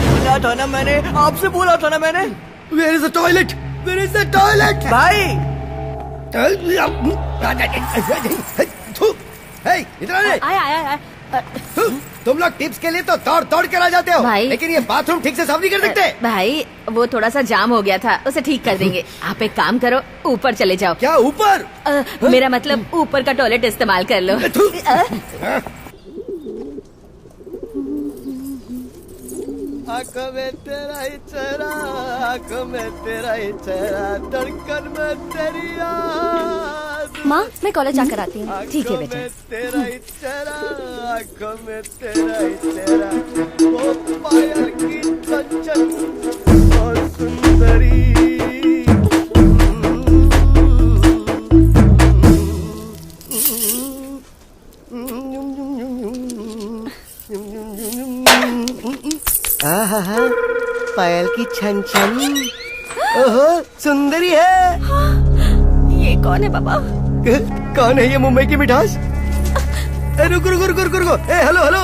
S1: बोला था ना मैंने, आपसे बोला था ना मैंने।
S9: Where is the toilet? Where is the toilet?
S1: भाई
S9: हे, इधर आ रे।
S4: आया आया आया।
S9: तुम लोग टिप्स के लिए तो दौड़ दौड़ कर आ जाते हो
S4: भाई।
S9: लेकिन ये बाथरूम ठीक से साफ नहीं कर सकते।
S4: भाई वो थोड़ा सा जाम हो गया था, उसे ठीक कर देंगे। आप एक काम करो, ऊपर चले जाओ।
S9: क्या ऊपर?
S4: मेरा मतलब ऊपर का टॉयलेट इस्तेमाल कर लो।
S1: आंखों में तेरा ही चेहरा, आंखों में तेरा ही चेहरा, धड़कन में तेरी याद।
S8: माँ मैं कॉलेज आकर आती हूँ।
S4: ठीक है बेटा।
S1: आंखों में तेरा ही चेहरा, आंखों में तेरा ही चेहरा, वो पायल की चंचल और सुंदरी।
S9: पायल की छन छन, ओहो सुंदरी है।
S8: ये कौन है पापा?
S9: कौन है ये मुंबई की मिठास? रुको रुको रुको रुको रुको, हेलो हेलो।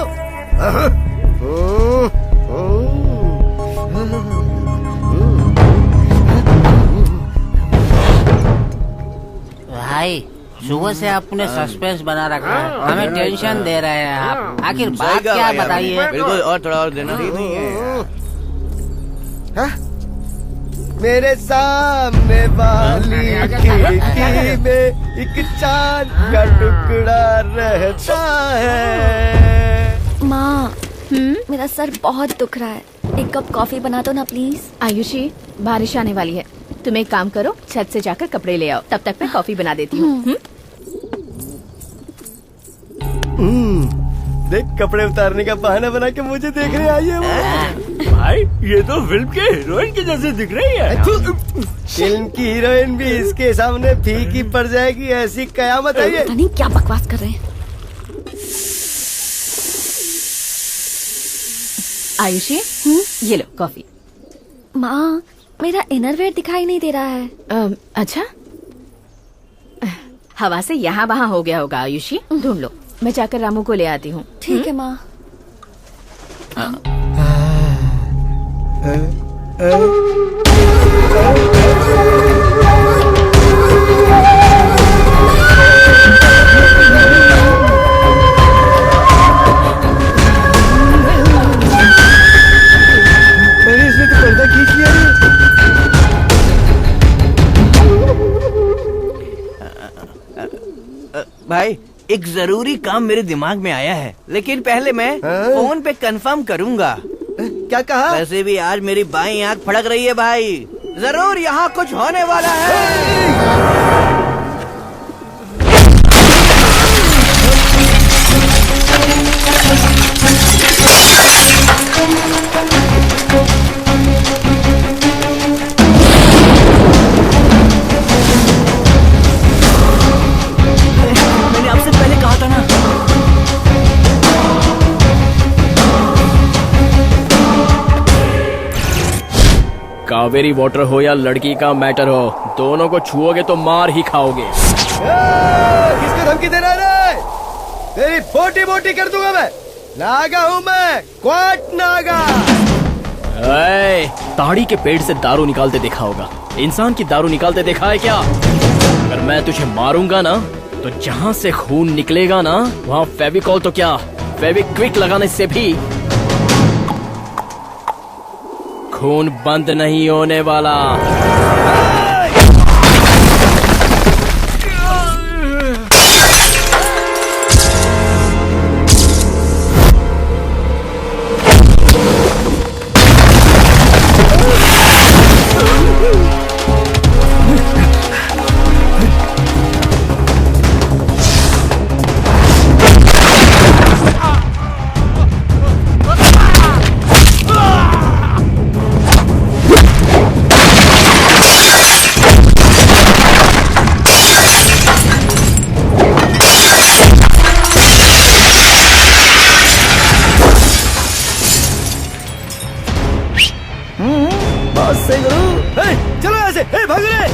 S6: भाई सुबह से आपने सस्पेंस बना रखा है, हमें टेंशन दे रहे हैं आप। आखिर बात क्या बताइए?
S10: बिल्कुल, और थोड़ा और देना नहीं है।
S9: मेरे सामने वाली खिड़की में एक चांद का टुकड़ा रहता है।
S8: माँ मेरा सर बहुत दुख रहा है, एक कप कॉफी बना दो ना प्लीज।
S4: आयुषी बारिश आने वाली है, तुम एक काम करो, छत से जाकर कपड़े ले आओ, तब तक मैं कॉफी बना देती हूँ।
S9: देख कपड़े उतारने का बहाना बना के मुझे देखने आई है वो।
S1: भाई ये तो फिल्म के हीरोइन के जैसे दिख रही है।
S9: फिल्म की हीरोइन भी इसके सामने फीकी पड़ जाएगी, ऐसी कयामत है ये।
S8: पता नहीं क्या बकवास कर रहे हैं।
S4: आयुषी ये लो कॉफी।
S8: माँ मेरा इनरवेयर दिखाई नहीं दे रहा है।
S4: अच्छा हवा से यहाँ वहाँ हो गया होगा आयुषी, ढूंढ लो, मैं जाकर रामू को ले आती हूँ।
S8: ठीक है माँ।
S9: अरे इसने तो पर्दा खींच लिया रे।
S10: भाई एक जरूरी काम मेरे दिमाग में आया है, लेकिन पहले मैं फोन पे कंफर्म करूंगा।
S9: क्या कहा?
S10: वैसे भी आज मेरी बाईं आंख फड़क रही है भाई, जरूर यहाँ कुछ होने वाला है। मैंने आपसे पहले कहा था ना।
S2: कावेरी वाटर हो या लड़की का मैटर हो, दोनों को छुओगे तो मार ही खाओगे।
S9: किसको धमकी दे रहा है? तेरी बोटी बोटी कर दूंगा मैं। नागा हूँ मैं, क्वाट नागा।
S2: ताड़ी के पेड़ से दारू निकालते देखा होगा, इंसान की दारू निकालते देखा है क्या? अगर मैं तुझे मारूंगा ना तो जहाँ से खून निकलेगा ना वहाँ फेविकॉल तो क्या, फेविक्विक लगाने से भी खून बंद नहीं होने वाला।
S9: चलो ऐसे, भागो रे।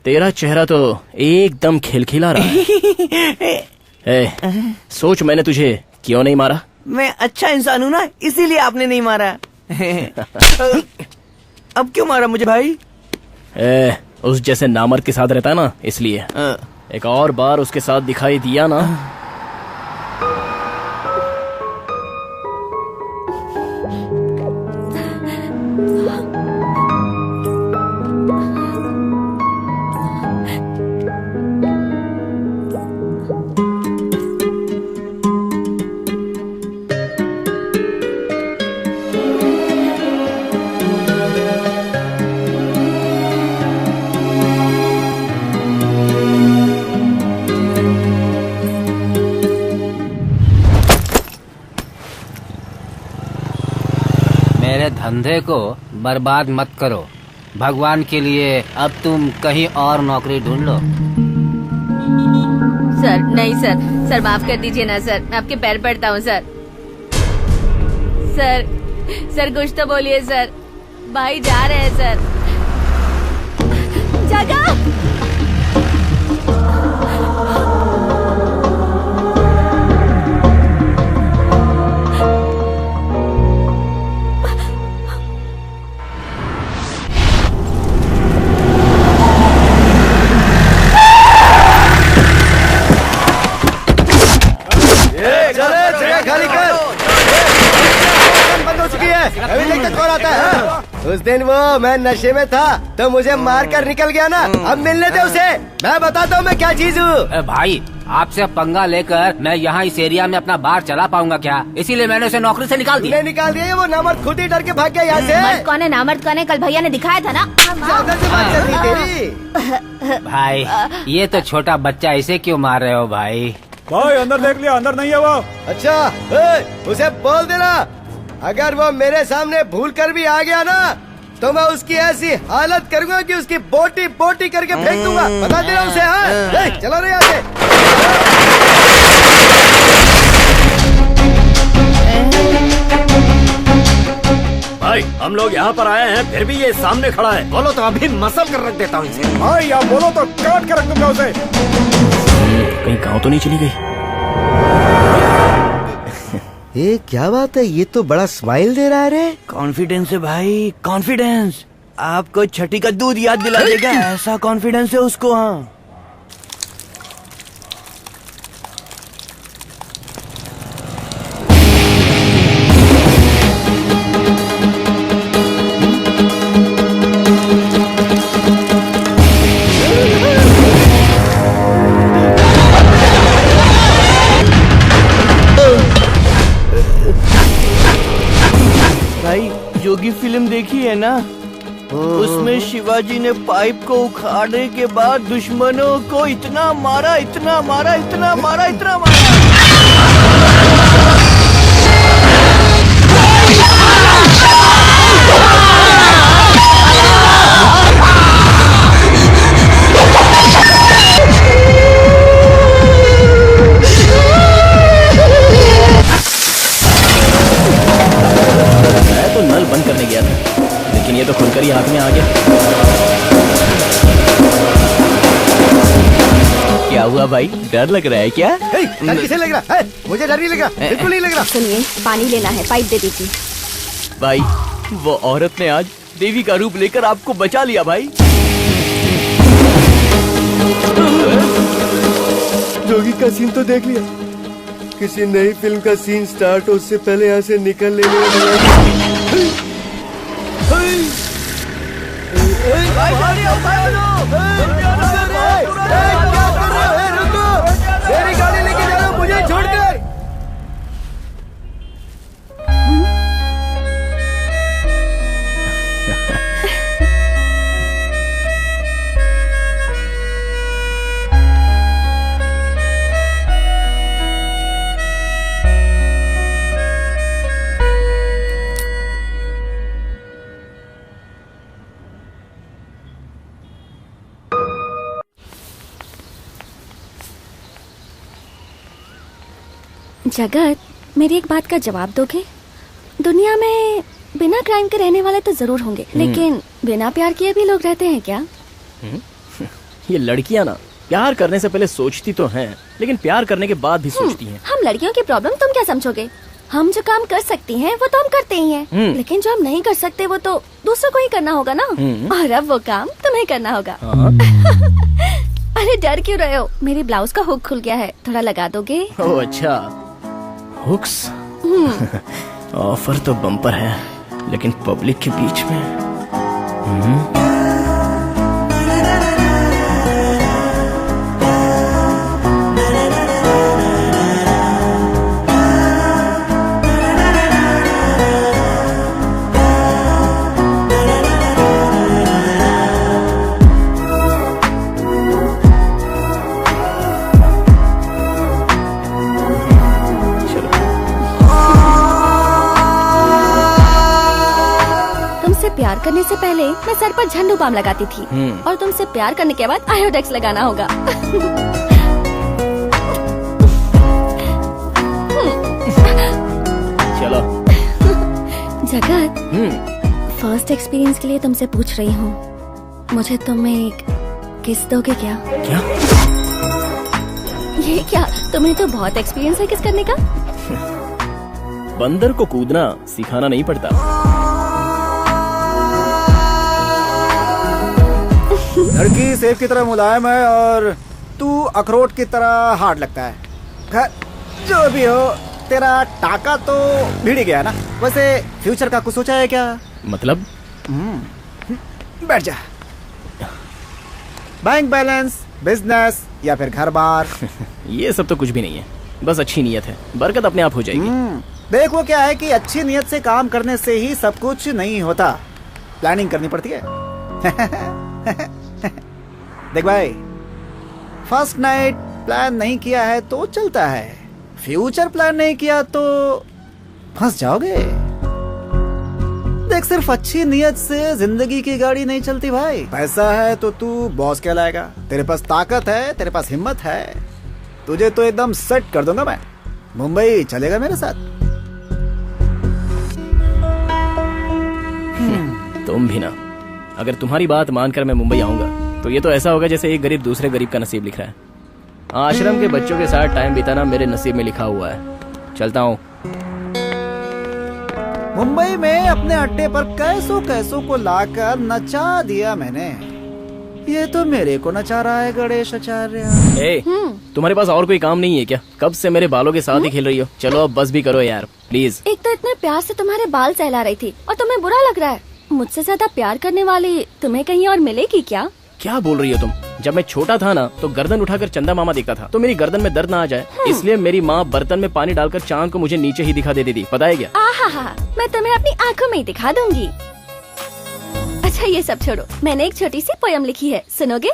S2: तेरा चेहरा तो एकदम खिलखिला रहा है। सोच मैंने तुझे क्यों नहीं मारा?
S10: मैं अच्छा इंसान हूँ ना, इसीलिए आपने नहीं मारा। अब क्यों मारा मुझे भाई?
S2: उस जैसे नामर्द के साथ रहता है ना, इसलिए। एक और बार उसके साथ दिखाई दिया ना,
S6: मेरे धंधे को बर्बाद मत करो। भगवान के लिए अब तुम कहीं और नौकरी ढूंढ लो।
S4: सर नहीं सर, सर माफ कर दीजिए ना सर, मैं आपके पैर पड़ता हूँ सर। सर सर कुछ तो बोलिए सर, भाई जा रहे हैं सर।
S8: जगह
S9: खाली कर। बंद हो चुकी है, अभी तक तक कौन आता है? उस दिन वो मैं नशे में था तो मुझे मार कर निकल गया ना, अब मिलने दे उसे, मैं बताता हूँ मैं क्या चीज हूँ।
S6: भाई आपसे पंगा लेकर मैं यहाँ इस एरिया में अपना बार चला पाऊंगा क्या? इसीलिए मैंने उसे नौकरी से निकाल दिया।
S9: निकाल दिया, वो नामर्द खुद ही डर के भाग गया यहाँ से।
S4: मर्द कौन है नामर्द कौन है? कल भैया ने दिखाया था ना।
S9: ज्यादा से बात चल रही तेरी।
S6: भाई ये तो छोटा बच्चा, इसे क्यों मार रहे हो भाई?
S5: भाई अंदर देख लिया, अंदर नहीं है वो।
S9: अच्छा उसे बोल देना, अगर वो मेरे सामने भूल कर भी आ गया ना तो मैं उसकी ऐसी हालत करूंगा कि उसकी बोटी बोटी करके फेंक दूंगा, बता दे रहा उसे। हाँ चलो रे यहाँ से।
S1: भाई हम लोग यहाँ पर आए हैं, फिर भी ये सामने खड़ा है।
S7: बोलो तो अभी मसल कर रख देता हूँ इसे।
S5: भाई आप बोलो तो काट कर रख दूंगा उसे।
S2: कहीं गाँव तो नहीं चली गई?
S9: ये क्या बात है, ये तो बड़ा स्माइल दे रहा है रे।
S10: कॉन्फिडेंस है भाई, कॉन्फिडेंस। आपको छठी का दूध याद दिला देगा, ऐसा कॉन्फिडेंस है उसको। हाँ भाई जोगी फिल्म देखी है ना, उसमें शिवाजी ने पाइप को उखाड़ने के बाद दुश्मनों को इतना मारा, इतना मारा, इतना मारा, इतना मारा।
S2: मैं तो नल बंद करने गया था, लेकिन ये तो खुलकर ही हाथ में आ गया। क्या हुआ भाई, डर लग रहा है क्या?
S9: डर किसे लग रहा है? मुझे डर नहीं लग रहा, बिल्कुल नहीं लग रहा।
S8: सुनिए, पानी लेना है, पाइप दे दीजिए।
S2: भाई वो औरत ने आज देवी का रूप लेकर आपको बचा लिया भाई।
S9: जोगी का सीन तो देख लिया, किसी नई फिल्म का सीन स्टार्ट हो उससे पहले यहाँ से निकल लेने। मेरी गाड़ी लेके जा रहा हूँ, मुझे छोड़कर।
S8: जगत, मेरी एक बात का जवाब दोगे? दुनिया में बिना क्राइम के रहने वाले तो जरूर होंगे, लेकिन बिना प्यार किए भी लोग रहते हैं क्या?
S2: ये लड़कियां ना प्यार करने से पहले सोचती तो हैं, लेकिन प्यार करने के बाद भी सोचती हैं।
S8: हम लड़कियों की प्रॉब्लम तुम क्या समझोगे? हम जो काम कर सकती हैं वो तो हम करते ही हैं, लेकिन जो हम नहीं कर सकते वो तो दूसरों को ही करना होगा ना। और अब वो काम तुम्हें करना होगा। अरे डर क्यों रहे हो? मेरी ब्लाउज का हुक खुल गया है, थोड़ा लगा दोगे?
S2: ओह अच्छा, हुक्स। ऑफर तो बम्पर है, लेकिन पब्लिक के बीच में।
S8: प्यार करने से पहले मैं सर पर झंडू बाम लगाती थी, और तुमसे प्यार करने के बाद आयोडेक्स लगाना होगा।
S2: चलो।
S8: जगत, फर्स्ट एक्सपीरियंस के लिए तुमसे पूछ रही हूँ, मुझे तुम एक किस दोगे क्या?
S2: क्या?
S8: ये क्या? तुम्हें तो बहुत एक्सपीरियंस है किस करने का।
S2: बंदर को कूदना सिखाना नहीं पड़ता।
S5: लड़की सेब की तरह मुलायम है और तू अखरोट की तरह हार्ड लगता है। खैर जो भी हो, तेरा टाका तो भिड़ गया ना। वैसे फ्यूचर का कुछ सोचा है क्या?
S2: मतलब?
S5: बैठ जा। बैंक बैलेंस, बिजनेस या फिर घर बार?
S2: ये सब तो कुछ भी नहीं है, बस अच्छी नीयत है, बरकत अपने आप हो जाएगी।
S5: देख वो क्या है कि अच्छी नीयत से काम करने से ही सब कुछ नहीं होता, प्लानिंग करनी पड़ती है। देख भाई, फर्स्ट नाइट प्लान नहीं किया है तो चलता है, फ्यूचर प्लान नहीं किया तो फंस जाओगे। देख सिर्फ अच्छी नीयत से जिंदगी की गाड़ी नहीं चलती भाई। पैसा है तो तू बॉस कहलाएगा, तेरे पास ताकत है, तेरे पास हिम्मत है, तुझे तो एकदम सेट कर दूंगा मैं। मुंबई चलेगा मेरे साथ?
S2: तुम भी ना। अगर तुम्हारी बात मानकर मैं मुंबई आऊंगा तो ये तो ऐसा होगा जैसे एक गरीब दूसरे गरीब का नसीब लिख रहा है। आश्रम के बच्चों के साथ टाइम बिताना मेरे नसीब में लिखा हुआ है। चलता हूँ।
S5: मुंबई में अपने अड्डे पर कैसों कैसों को लाकर नचा दिया मैंने। ये तो मेरे को नचा रहा है गणेश आचार्य।
S2: तुम्हारे पास और कोई काम नहीं है क्या? कब से मेरे बालों के साथ ही खेल रही हो? चलो अब बस भी करो यार प्लीज।
S8: एक तो इतने प्यार से तुम्हारे बाल सहला रही थी और तुम्हें बुरा लग रहा है। मुझसे ज्यादा प्यार करने वाली तुम्हें कहीं और मिलेगी क्या?
S2: क्या बोल रही हो तुम? जब मैं छोटा था ना तो गर्दन उठाकर चंदा मामा देखता था तो मेरी गर्दन में दर्द ना आ जाए, इसलिए मेरी माँ बर्तन में पानी डालकर चांद को मुझे नीचे ही दिखा देती थी। पता है क्या?
S8: आहा, मैं तुम्हें अपनी आंखों में ही दिखा दूंगी। अच्छा ये सब छोड़ो, मैंने एक छोटी सी पोयम लिखी है, सुनोगे?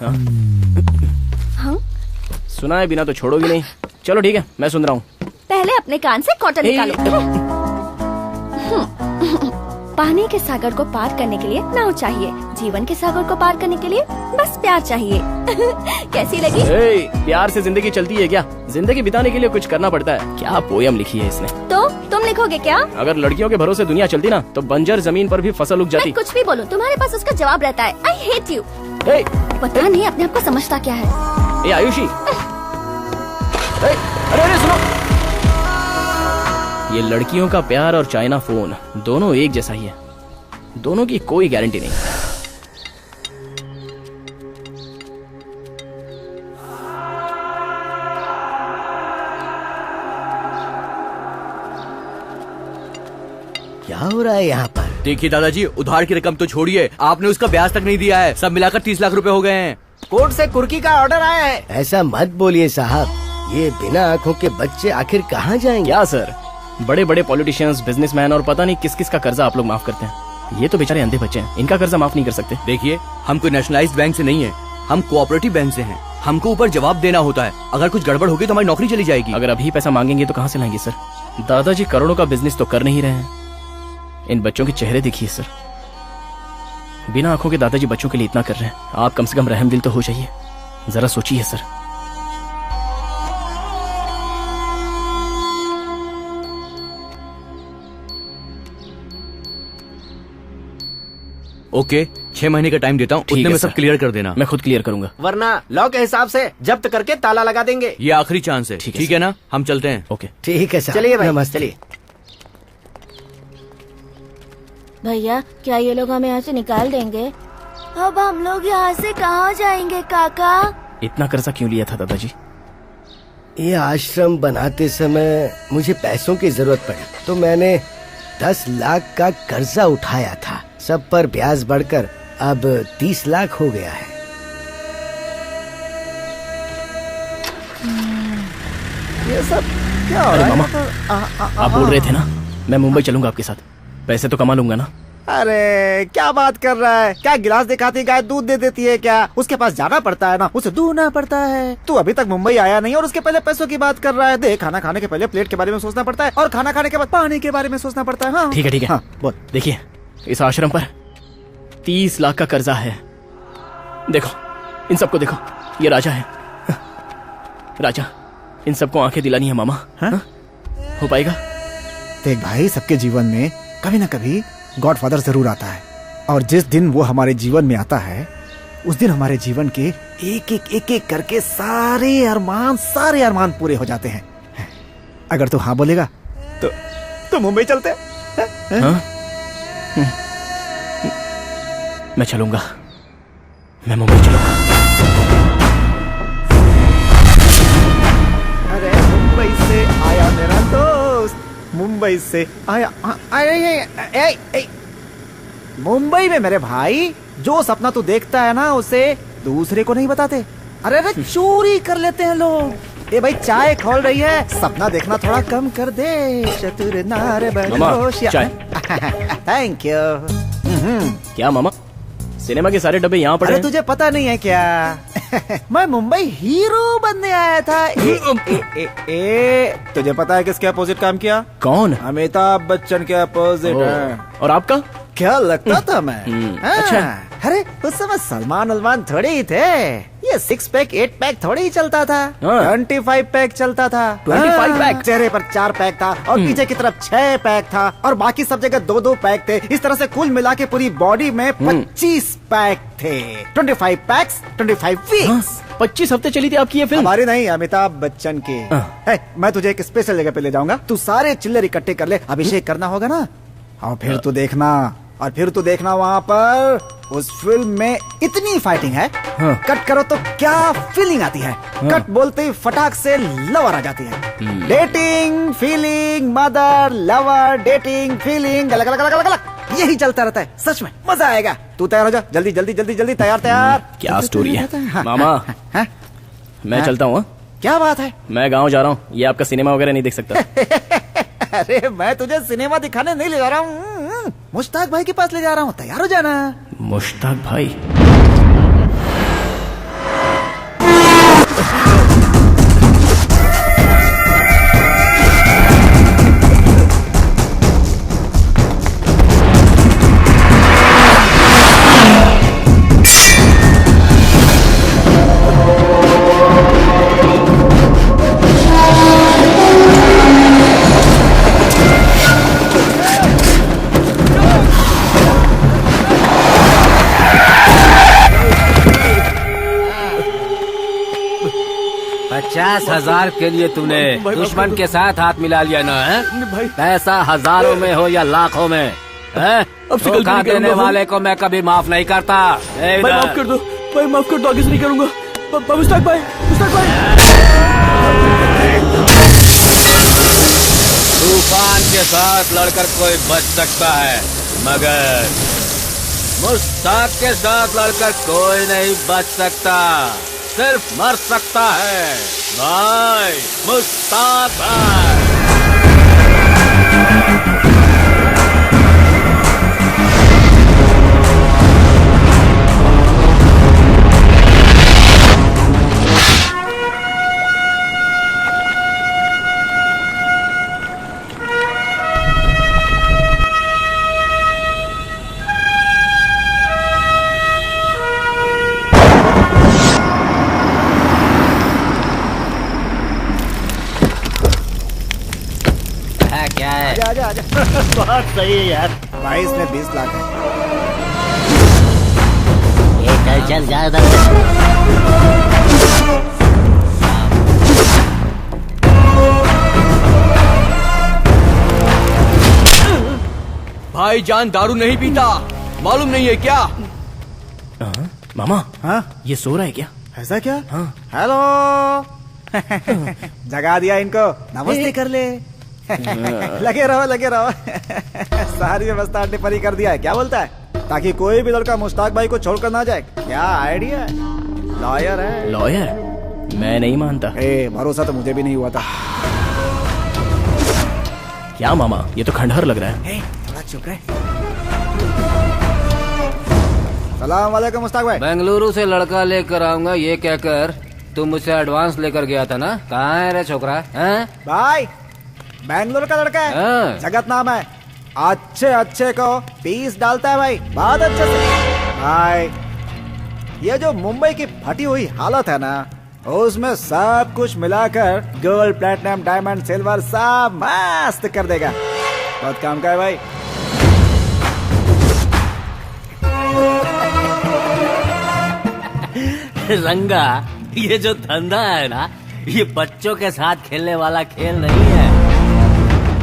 S8: हाँ?
S2: सुना है बिना तो छोड़ोगी नहीं। चलो ठीक है, मैं सुन रहा हूँ।
S8: पहले अपने कान से कॉटन निकालो। पानी के सागर को पार करने के लिए नाव चाहिए, जीवन के सागर को पार करने के लिए बस प्यार चाहिए। कैसी लगी?
S2: प्यार से जिंदगी चलती है क्या? जिंदगी बिताने के लिए कुछ करना पड़ता है। क्या पोयम लिखी है इसने?
S8: तो तुम लिखोगे क्या?
S2: अगर लड़कियों के भरोसे दुनिया चलती ना तो बंजर जमीन पर भी फसल उग जाती।
S8: मैं कुछ भी बोलूं तुम्हारे पास उसका जवाब रहता है। I hate you. पता नहीं अपने आप को समझता क्या है।
S2: आयुषी, अरे सुनो, ये लड़कियों का प्यार और चाइना फोन दोनों एक जैसा ही है, दोनों की कोई गारंटी नहीं।
S9: क्या हो रहा है यहाँ पर?
S1: देखिए दादाजी, उधार की रकम तो छोड़िए, आपने उसका ब्याज तक नहीं दिया है। सब मिलाकर 30 लाख रुपए हो गए हैं।
S5: कोर्ट से कुर्की का ऑर्डर आया है।
S9: ऐसा मत बोलिए साहब, ये बिना आँखों के बच्चे आखिर कहाँ जाएंगे?
S2: क्या सर, बड़े बड़े पॉलिटिशियंस, बिजनेसमैन और पता नहीं किस किस का कर्जा आप लोग माफ करते हैं। ये तो बेचारे अंधे बच्चे हैं, इनका कर्जा माफ नहीं कर सकते।
S1: देखिए, हम कोई नेशनलाइज्ड बैंक से नहीं है, हम कोऑपरेटिव बैंक से हैं। हमको ऊपर जवाब देना होता है, अगर कुछ गड़बड़ होगी तो हमारी नौकरी चली जाएगी।
S2: अगर अभी पैसा मांगेंगे तो कहाँ से लाएंगे सर? दादाजी करोड़ों का बिजनेस तो कर नहीं रहे हैं। इन बच्चों के चेहरे देखिए सर, बिना आंखों के दादाजी बच्चों के लिए इतना कर रहे हैं। आप कम से कम रहम दिल तो हो जाइए, जरा सोचिए सर।
S1: ओके,
S11: 6 महीने का टाइम देता हूँ, उतने में सब क्लियर कर देना।
S2: मैं खुद क्लियर करूंगा,
S7: वरना लॉ के हिसाब से जब्त करके ताला लगा देंगे।
S11: ये आखिरी चांस है, ठीक है ना? हम चलते हैं।
S2: ओके
S9: ठीक है सर।
S7: चलिए भाई,
S9: नमस्ते।
S7: चलिए।
S8: भैया क्या ये लोग हमें यहाँ से निकाल देंगे? अब हम लोग यहाँ से कहाँ जाएंगे काका?
S2: इतना कर्जा क्यों लिया था दादाजी?
S9: ये आश्रम बनाते समय मुझे पैसों की जरूरत पड़ी, तो मैंने 10 लाख का कर्जा उठाया था। सब पर ब्याज बढ़कर अब 30 लाख हो गया है।
S5: ये सब क्या हो
S2: अरे
S5: रहा है?
S2: मामा, आप बोल रहे थे ना मैं मुंबई चलूंगा आपके साथ, पैसे तो कमा लूंगा ना।
S5: अरे क्या बात कर रहा है? क्या गिलास दिखाती गाय दूध दे देती है क्या? उसके पास जाना पड़ता है ना, उसे ढूंढना पड़ता है। तू अभी तक मुंबई आया नहीं और उसके पहले पैसों की बात कर रहा है। देख, खाना खाने के पहले प्लेट के बारे में सोचना पड़ता है और खाना खाने के बाद पानी के बारे में सोचना पड़ता है। हाँ
S2: ठीक है ठीक है।
S5: हाँ, बोल।
S2: देखिए, इस आश्रम पर 30 लाख का कर्जा है। देखो, इन सबको देखो, ये राजा है। राजा, इन सबको आंखें दिलानी है मामा। हाँ? हो पाएगा?
S5: देख भाई, सबके जीवन में कभी न कभी गॉडफादर जरूर आता है, और जिस दिन वो हमारे जीवन में आता है उस दिन हमारे जीवन के एक एक करके सारे अरमान पूरे हो जाते हैं। अगर तू हाँ बोलेगा तो मुंबई चलते हैं।
S2: हाँ? मैं चलूंगा, मैं मुंबई चलूंगा।
S5: अरे मुंबई से आया मेरा दोस्त, मुंबई से आया। मुंबई में मेरे भाई, जो सपना तू देखता है ना उसे दूसरे को नहीं बताते। अरे चोरी कर लेते हैं लोग। ए भाई, चाय खोल रही है, सपना देखना थोड़ा कम कर दे। चतुर नार
S2: चाय।
S5: Thank you.
S2: क्या मामा, सिनेमा के सारे डब्बे यहाँ पड़े
S5: अरे
S2: हैं?
S5: तुझे पता नहीं है क्या? मैं मुंबई हीरो बनने आया था। तुझे पता है किसके अपोजिट काम किया?
S2: कौन?
S5: अमिताभ बच्चन के अपोजिट।
S2: और आपका
S5: क्या लगता था मैं?
S2: अच्छा।
S5: अरे उस समय सलमान थोड़े ही थे। ये 6 पैक 8 पैक थोड़े ही चलता था। 25 पैक चलता था।
S2: 25 पैक?
S5: चेहरे पर 4 पैक था और पीछे की तरफ 6 पैक था और बाकी सब जगह 2-2 पैक थे। इस तरह से कुल मिला के पूरी बॉडी में 25 पैक थे। 25 पैक्स 25 वीक्स।
S2: 25 हफ्ते चली थी आपकी ये फिल्म?
S5: हमारी नहीं, अमिताभ बच्चन की। मैं तुझे एक स्पेशल जगह पे ले जाऊंगा, तू सारे चिल्लर इकट्ठे कर ले, अभिषेक करना होगा ना, और फिर तू देखना वहाँ पर उस फिल्म में इतनी फाइटिंग है। कट करो तो क्या फीलिंग आती है। कट बोलते ही फटाक से लवर आ जाती है। Dating, feeling, mother, lover, dating, feeling, अलग अलग अलग अलग अलग यही चलता रहता है। सच में मजा आएगा। तू तैयार हो जा, जल्दी जल्दी जल्दी जल्दी, तैयार।
S2: क्या स्टोरी है मामा? मैं चलता हूँ।
S5: क्या बात है?
S2: मैं गाँव जा रहा हूँ, ये आपका सिनेमा वगैरह नहीं देख सकता।
S5: अरे मैं तुझे सिनेमा दिखाने नहीं ले जा रहा हूँ, मुश्ताक भाई के पास ले जा रहा हूँ। तैयार हो जाना।
S2: मुश्ताक भाई?
S6: $50,000 के लिए तूने दुश्मन के साथ हाथ मिला लिया ना है? पैसा हजारों में हो या लाखों में, धोखा देने वाले को मैं कभी माफ नहीं करता।
S1: भाई माफ कर दो, भाई माफ कर दो, आगे से नहीं करूंगा। मुश्ताक भाई,
S6: तूफान के साथ लड़कर कोई बच सकता है, मगर मुश्ताक के साथ लड़कर कोई नहीं बच सकता, सिर्फ मर सकता है। भाई मुश्ताक भाई। क्या है?
S5: आजा। बहुत सही है यार। भाई इसमें 20 लाख है।
S7: चल जा उधर से।
S11: भाईजान दारू नहीं पीता, मालूम नहीं है क्या?
S2: मामा
S5: हाँ
S2: ये सो रहा है क्या?
S5: ऐसा क्या?
S2: हाँ।
S5: हेलो जगा दिया इनको, नमस्ते कर ले। लगे रहो सारी व्यवस्था अड्डे पर ही कर दिया है। क्या बोलता है? ताकि कोई भी लड़का मुश्ताक भाई को छोड़कर ना जाए। क्या आइडिया है? लॉयर है।
S2: लॉयर? मैं नहीं मानता।
S5: भरोसा तो मुझे भी नहीं हुआ था।
S2: क्या मामा, ये तो खंडहर लग रहा है।
S5: थोड़ा चुप रहे। सलाम वालेकुम मुश्ताक भाई।
S6: बेंगलुरु से लड़का लेकर आऊंगा ये कहकर तुम मुझसे एडवांस लेकर गया था ना? कहाँ है रे छोकरा? हैं?
S5: भाई बेंगलुरु का लड़का है,
S6: हाँ।
S5: जगत नाम है। अच्छे को पीस डालता है भाई, बहुत अच्छे से। भाई ये जो मुंबई की फटी हुई हालत है ना, उसमें सब कुछ मिलाकर गोल्ड प्लेटिनम डायमंड सिल्वर सब मस्त कर देगा। बहुत काम का है भाई।
S6: रंगा, ये जो धंधा है ना, ये बच्चों के साथ खेलने वाला खेल नहीं है,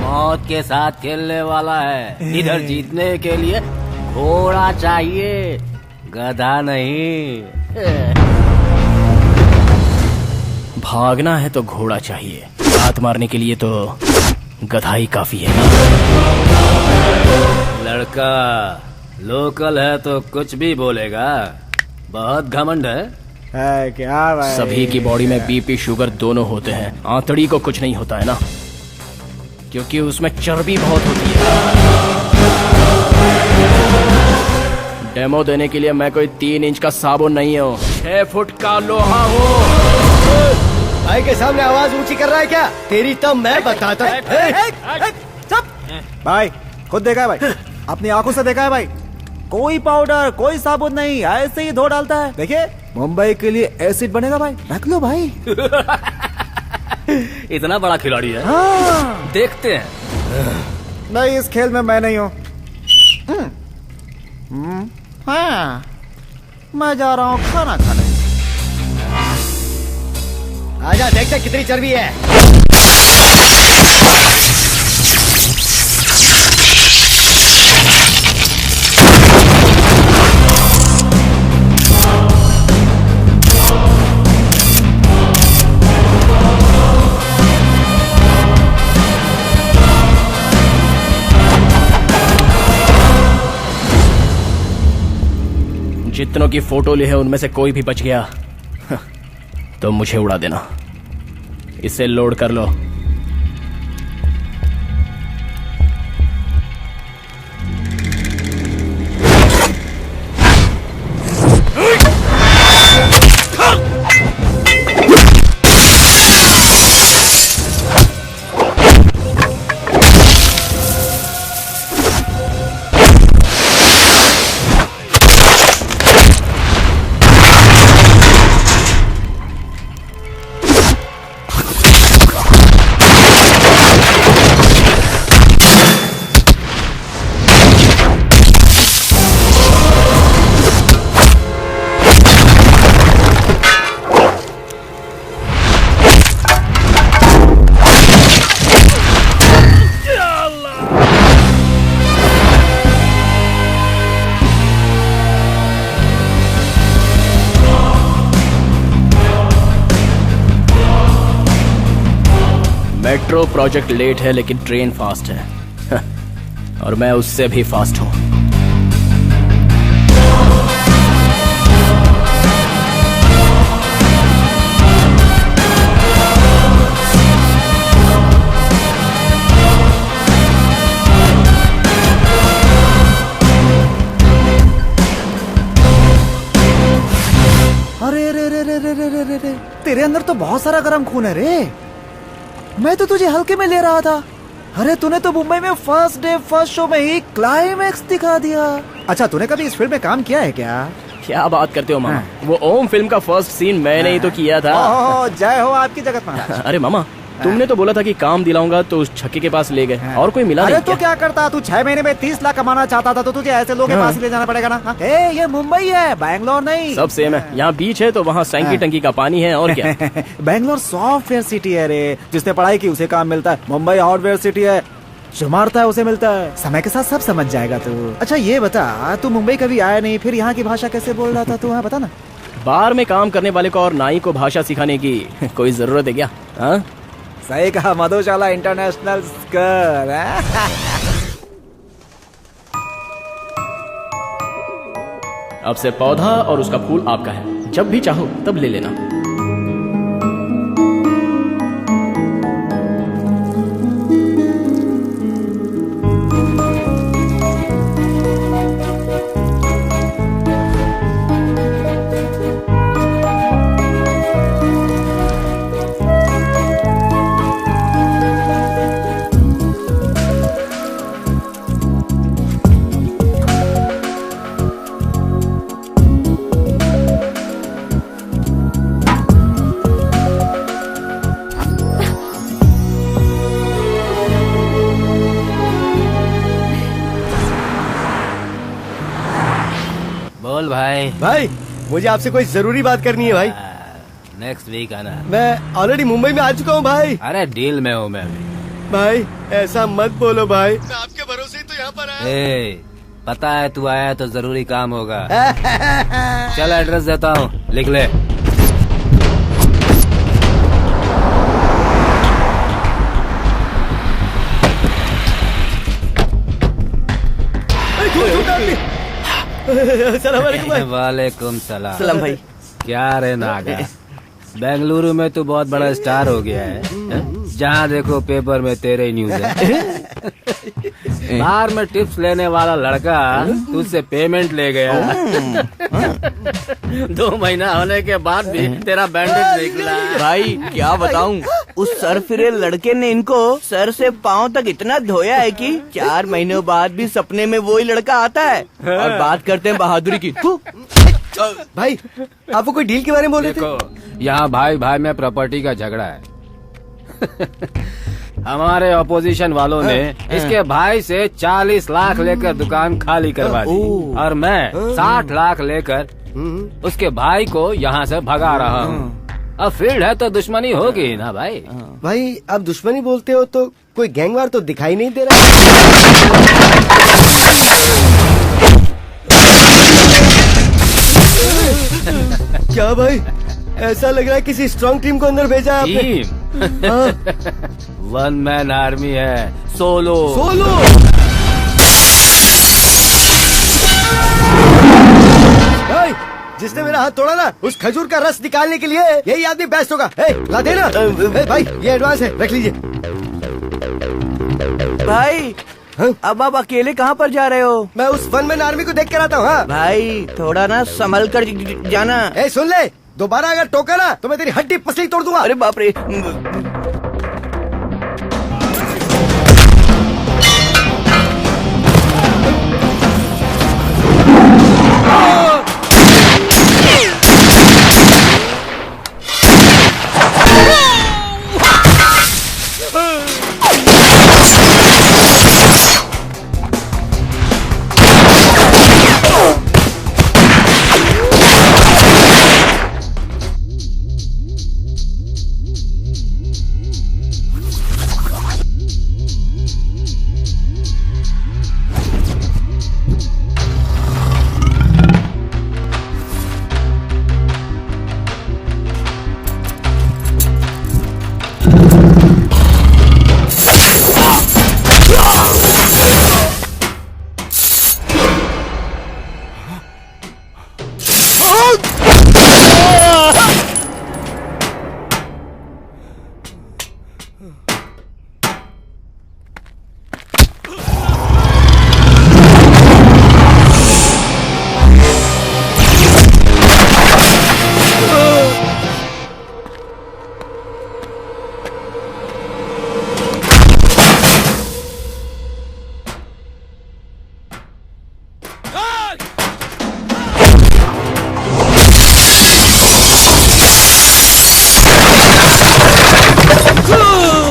S6: मौत के साथ खेलने वाला है। इधर जीतने के लिए घोड़ा चाहिए, गधा नहीं।
S2: भागना है तो घोड़ा चाहिए, लात मारने के लिए तो गधा ही काफी है।
S6: लड़का लोकल है तो कुछ भी बोलेगा, बहुत घमंड है
S5: क्या भाई?
S2: सभी की बॉडी में बीपी शुगर दोनों होते हैं, आंतड़ी को कुछ नहीं होता है ना, क्योंकि उसमें चर्बी बहुत होती है। डेमो देने के लिए मैं कोई 3 इंच का साबुन नहीं हूँ, 6 फुट का लोहा हूँ।
S9: भाई के सामने आवाज ऊंची कर रहा है क्या? तेरी तो मैं बताता हूँ।
S5: भाई खुद देखा है भाई, अपनी आंखों से देखा है भाई। कोई पाउडर कोई साबुन नहीं, ऐसे ही धो डालता है। देखिए मुंबई के लिए एसिड बनेगा भाई, रख लो भाई।
S6: इतना बड़ा खिलाड़ी है।
S5: हाँ।
S6: देखते हैं।
S5: नहीं इस खेल में मैं नहीं हूँ। हाँ मैं जा रहा हूँ खाना खाने।
S9: आजा देखते कितनी चर्बी है।
S2: जितनों की फोटो ली है उनमें से कोई भी बच गया तो मुझे उड़ा देना। इसे लोड कर लो। मेट्रो प्रोजेक्ट लेट है लेकिन ट्रेन फास्ट है और मैं उससे भी फास्ट हूं।
S5: अरे रे रे रे रे रे रे रे रे, तेरे अंदर तो बहुत सारा गर्म खून है रे। मैं तो तुझे हल्के में ले रहा था। अरे तूने तो मुंबई में फर्स्ट डे फर्स्ट शो में ही क्लाइमैक्स दिखा दिया। अच्छा तूने कभी इस फिल्म में काम किया है क्या?
S2: क्या बात करते हो मामा? वो ओम फिल्म का फर्स्ट सीन मैंने ही तो किया था।
S5: जय हो आपकी जगत में।
S2: अरे मामा तुमने तो बोला था कि काम दिलाऊंगा तो उस छक्के के पास ले गए और कोई मिला
S5: अरे
S2: नहीं
S5: तो क्या करता, तू 6 महीने में 30 लाख कमाना चाहता था तो तुझे ऐसे लोगों के पास ही ले जाना पड़ेगा ना। हाँ? ये मुंबई है, बैंगलोर नहीं।
S2: सब सेम है, यहाँ बीच है तो वहाँ सैंकी टंकी का पानी है और क्या।
S5: बैंगलोर सॉफ्टवेयर सिटी है रे, जिसने पढ़ाई की उसे काम मिलता है। मुंबई हार्डवेयर सिटी है, जो मारता है उसे मिलता है। समय के साथ सब समझ जाएगा तू। अच्छा ये बता, तू मुंबई कभी आया नहीं, फिर यहाँ की भाषा कैसे बोल रहा था तू? हाँ बता ना।
S2: बार में काम करने वाले को और नाई को भाषा सिखाने की कोई जरूरत है क्या? हाँ
S5: सही कहा, मधुशाला इंटरनेशनल स्कूल।
S2: अब से पौधा और उसका फूल आपका है, जब भी चाहो तब ले लेना।
S6: बोल भाई।
S9: भाई मुझे आपसे कोई जरूरी बात करनी है भाई।
S6: नेक्स्ट वीक आना।
S9: मैं ऑलरेडी मुंबई में आ चुका हूँ भाई।
S6: अरे डील में हूँ मैं भी।
S9: भाई ऐसा मत बोलो भाई, मैं आपके भरोसे ही तो यहाँ पर आया।
S6: पता है तू आया तो जरूरी काम होगा। चल एड्रेस देता हूँ, लिख ले। वालेकुम सलाम
S10: भाई।
S6: क्या रे नागा, बेंगलुरु में तू बहुत बड़ा स्टार हो गया है। जहाँ देखो पेपर में तेरे ही न्यूज है। बाहर में टिप्स लेने वाला लड़का तुझसे पेमेंट ले गया। 2 महीना होने के बाद भी तेरा बैंडेज निकला।
S10: भाई क्या बताऊं, उस सर फिरे लड़के ने इनको सर से पांव तक इतना धोया है कि 4 महीनों बाद भी सपने में वही लड़का आता है और बात करते हैं बहादुरी की।
S9: भाई आप वो कोई डील के बारे में बोल रहे
S6: थे? यहाँ भाई भाई में प्रॉपर्टी का झगड़ा है। हमारे ऑपोजिशन वालों ने इसके भाई से 40 लाख लेकर दुकान खाली करवा दी और मैं 60 लाख लेकर उसके भाई को यहाँ से भगा रहा हूँ। अब फील्ड है तो दुश्मनी होगी ना भाई।
S9: भाई आप दुश्मनी बोलते हो तो कोई गैंगवार तो दिखाई नहीं दे रहा। क्या भाई, ऐसा लग रहा है किसी स्ट्रांग टीम को अंदर भेजा है आपने।
S6: 1 मैन आर्मी है, सोलो।
S9: भाई जिसने मेरा हाथ तोड़ा ना, उस खजूर का रस निकालने के लिए यही आदमी बेस्ट होगा। ला देना। भाई ये एडवांस है, रख लीजिए।
S10: भाई अब आप अकेले कहाँ पर जा रहे हो?
S9: मैं उस 1 मैन आर्मी को देख कर आता हूँ। हाँ
S10: भाई थोड़ा ना संभल कर जाना।
S9: सुन ले, दोबारा अगर टोका ना तो मैं तेरी हड्डी पसली तोड़ दूंगा।
S10: अरे बाप रे।
S1: Oh!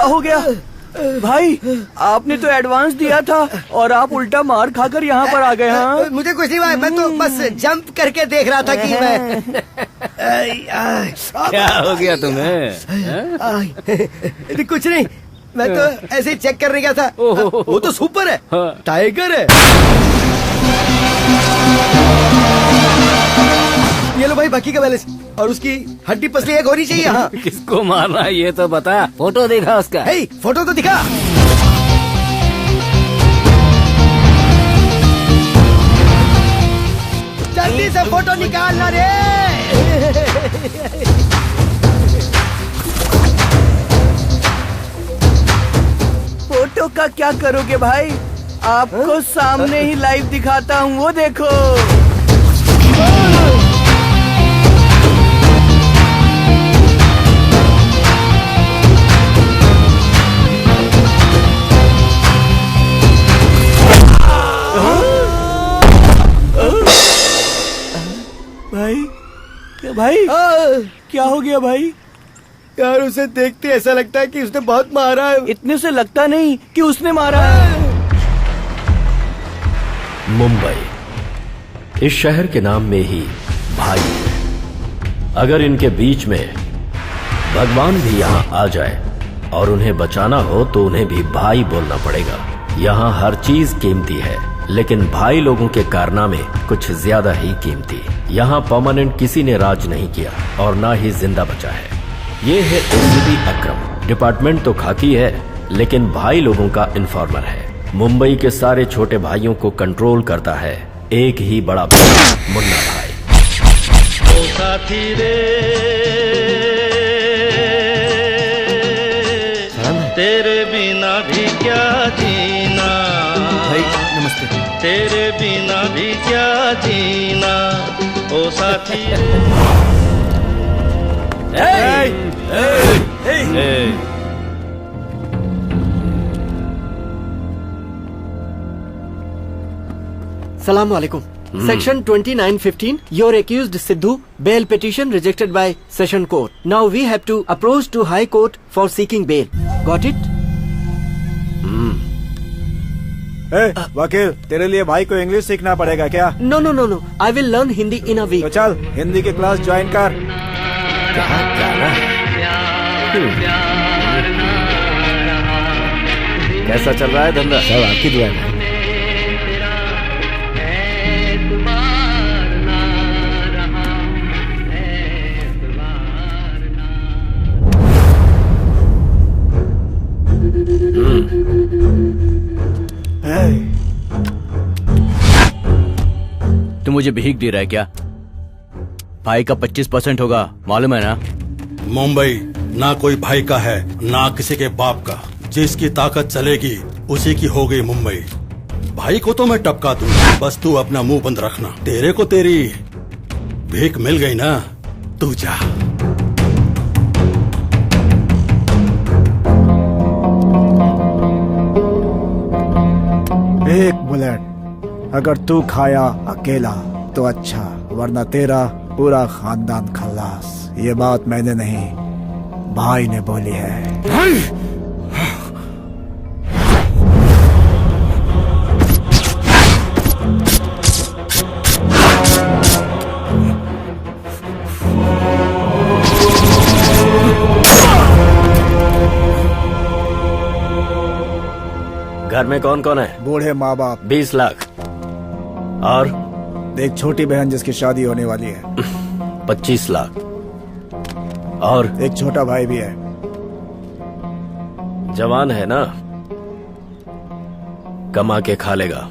S1: हो गया भाई? आपने तो एडवांस दिया था और आप उल्टा मार खाकर यहाँ पर आ गए। हाँ,
S9: मुझे कुछ नहीं भाई, मैं तो बस जंप करके देख रहा था कि मैं
S6: क्या हो गया तुम्हें?
S9: कुछ नहीं, मैं तो ऐसे ही चेक करने गया था। वो तो सुपर है, टाइगर है। ये लो भाई बाकी का बैलेंस, और उसकी हड्डी पसली एक होनी चाहिए। हाँ।
S6: किसको मारना है ये तो बता, फोटो दिखा उसका।
S9: हे, फोटो तो दिखा। जल्दी से फोटो निकालना रे।
S1: फोटो का क्या करोगे भाई? आपको सामने ही लाइव दिखाता हूँ, वो देखो। भाई क्या हो गया भाई?
S9: यार उसे देखते ऐसा लगता है कि उसने बहुत मारा है।
S1: इतने से लगता नहीं कि उसने मारा है।
S12: मुंबई, इस शहर के नाम में ही भाई है। अगर इनके बीच में भगवान भी यहाँ आ जाए और उन्हें बचाना हो तो उन्हें भी भाई बोलना पड़ेगा। यहाँ हर चीज कीमती है, लेकिन भाई लोगों के कारनामे कुछ ज्यादा ही कीमती। यहाँ परमानेंट किसी ने राज नहीं किया और ना ही जिंदा बचा है। ये है एसीपी अकरम। डिपार्टमेंट तो खाकी है, लेकिन भाई लोगों का इन्फॉर्मर है। मुंबई के सारे छोटे भाइयों को कंट्रोल करता है एक ही बड़ा भाई, मुन्ना भाई।
S13: ओ साथी रे तेरे बिना भी क्या जीना।
S1: भाई नमस्ते।
S13: तेरे बिना भी क्या जीना ओ साथी।
S10: Salaam alaikum. Section 2915, you're accused Sidhu, bail petition rejected by Session Court. Now we have to approach to High Court for seeking bail. Got it?
S5: वकील, तेरे लिए भाई को इंग्लिश सीखना पड़ेगा क्या?
S10: No, no, no, no. I will learn Hindi in a week.
S5: तो चल हिंदी की क्लास ज्वाइन कर।
S12: कैसा चल रहा है धंधा?
S6: सब आपकी दुआ है।
S2: तू मुझे भीख दे रहा है क्या? भाई का 25% होगा, मालूम है ना?
S14: मुंबई ना कोई भाई का है ना किसी के बाप का। जिसकी ताकत चलेगी उसी की हो गई मुंबई। भाई को तो मैं टपका दूंगा, बस तू अपना मुंह बंद रखना। तेरे को तेरी भीख मिल गई ना, तू जा।
S5: एक बुलेट अगर तू खाया अकेला तो अच्छा, वरना तेरा पूरा खानदान खल्लास। ये बात मैंने नहीं, भाई ने बोली है।
S12: घर में कौन कौन है?
S5: बूढ़े माँ बाप।
S12: 20 लाख। और
S5: एक छोटी बहन जिसकी शादी होने वाली है।
S12: 25 लाख। और
S5: एक छोटा भाई भी है।
S12: जवान है ना, कमा के खा लेगा।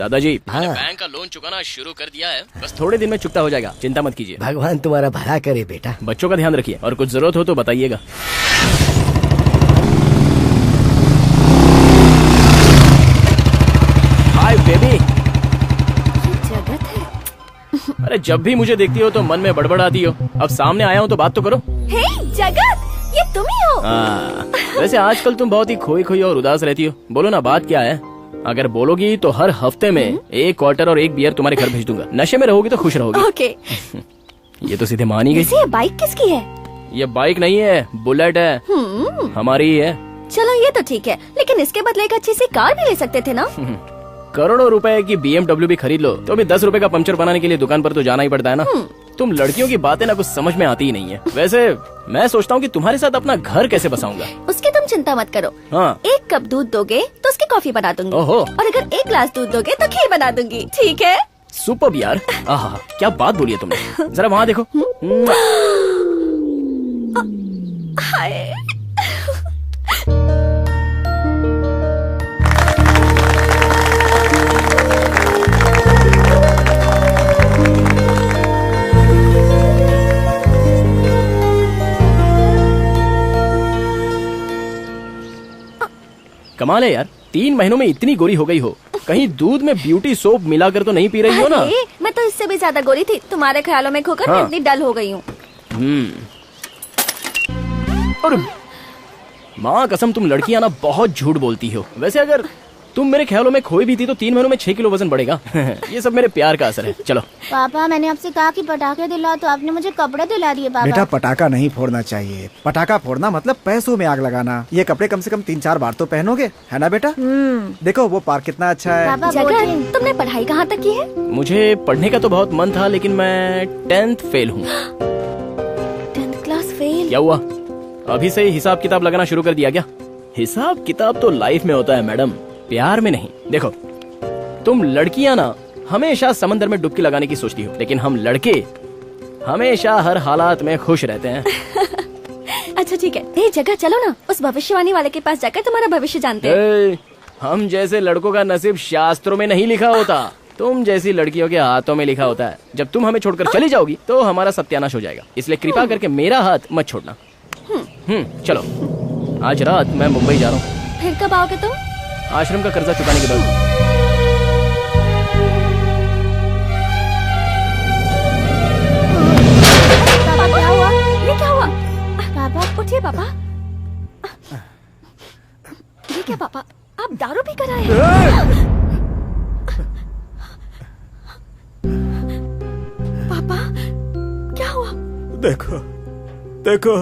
S2: दादाजी, मैंने बैंक का लोन चुकाना शुरू कर दिया है, बस थोड़े दिन में चुकता हो जाएगा, चिंता मत कीजिए।
S9: भगवान तुम्हारा भला करे बेटा।
S2: बच्चों का ध्यान रखिए और कुछ जरूरत हो तो बताइएगा। Hi baby.
S8: जगत है।
S2: अरे जब भी मुझे देखती हो तो मन में बड़बड़ाती हो, अब सामने आया हूँ तो बात तो करो।
S8: हे जगत, ये तुम ही हो?
S2: वैसे आजकल तुम बहुत ही खोई खोई और उदास रहती हो, बोलो ना बात क्या है? अगर बोलोगी तो हर हफ्ते में 1 क्वार्टर और 1 बियर तुम्हारे घर भेज दूंगा। नशे में रहोगी तो खुश रहोगी।
S8: ओके।
S2: ये तो सीधे मान ही गई।
S8: ये बाइक किसकी है?
S2: ये बाइक नहीं है, बुलेट है, हमारी ही है।
S8: चलो ये तो ठीक है, लेकिन इसके बदले एक अच्छी सी कार भी ले सकते थे ना?
S2: करोड़ों रुपए की BMW भी खरीद लो तो भी 10 रुपए का पंचर बनाने के लिए दुकान पर तो जाना ही पड़ता है ना। तुम लड़कियों की बातें ना कुछ समझ में आती ही नहीं है। वैसे मैं सोचता हूँ कि तुम्हारे साथ अपना घर कैसे बसाऊंगा।
S8: उसकी तुम चिंता मत करो।
S2: हाँ।
S8: 1 कप दूध दोगे तो उसकी कॉफी बना दूंगी।
S2: ओहो।
S8: और अगर 1 ग्लास दूध दोगे तो खीर बना दूंगी, ठीक है?
S2: सुपर यार। आहा, क्या बात बोली है तुमने। जरा वहाँ देखो।
S8: हाय।
S2: कमाल है यार, 3 महीनों में इतनी गोरी हो गई हो। कहीं दूध में ब्यूटी सोप मिलाकर तो नहीं पी रही हो ना?
S8: मैं तो इससे भी ज्यादा गोरी थी, तुम्हारे ख्यालों में खोकर मैं इतनी डल हो गई हूँ।
S2: और माँ कसम तुम लड़कियां ना बहुत झूठ बोलती हो। वैसे अगर तुम मेरे ख्यालों में खोई भी थी तो 3 महीनों में 6 किलो वजन बढ़ेगा। ये सब मेरे प्यार का असर है। चलो
S15: पापा, मैंने आपसे कहा कि पटाखे दिलाओ तो आपने मुझे कपड़े दिला दिए। पापा
S5: बेटा, पटाखा नहीं फोड़ना चाहिए। पटाखा फोड़ना मतलब पैसों में आग लगाना। ये कपड़े कम से कम 3-4 बार तो पहनोगे, है ना बेटा? देखो वो पार्क कितना अच्छा है।
S8: जगत, तुमने पढ़ाई कहाँ तक की है?
S2: मुझे पढ़ने का तो बहुत मन था, लेकिन मैं 10th फेल हूँ।
S8: 10th class fail?
S2: क्या हुआ, अभी से हिसाब किताब लगाना शुरू कर दिया क्या? हिसाब किताब तो लाइफ में होता है मैडम, प्यार में नहीं। देखो तुम लड़कियां ना हमेशा समंदर में डुबकी लगाने की सोचती हो, लेकिन हम लड़के हमेशा हर हालात में खुश रहते हैं।
S8: अच्छा ठीक है, ये जगह चलो ना, उस भविष्यवाणी वाले के पास जाकर तुम्हारा भविष्य जानते हैं।
S2: हम जैसे लड़कों का नसीब शास्त्रों में नहीं लिखा होता, तुम जैसी लड़कियों के हाथों में लिखा होता है। जब तुम हमें छोड़कर चली जाओगी तो हमारा सत्यानाश हो जाएगा, इसलिए कृपा करके मेरा हाथ मत छोड़ना। चलो आज रात मैं मुंबई जा रहा हूँ।
S8: फिर कब आओगे तुम?
S2: आश्रम का कर्जा चुकाने के बाद।
S8: पापा क्या हुआ? ये क्या हुआ? पापा उठिए पापा। ये क्या पापा, आप दारू पी कर आए हैं? पापा क्या हुआ?
S16: देखो देखो,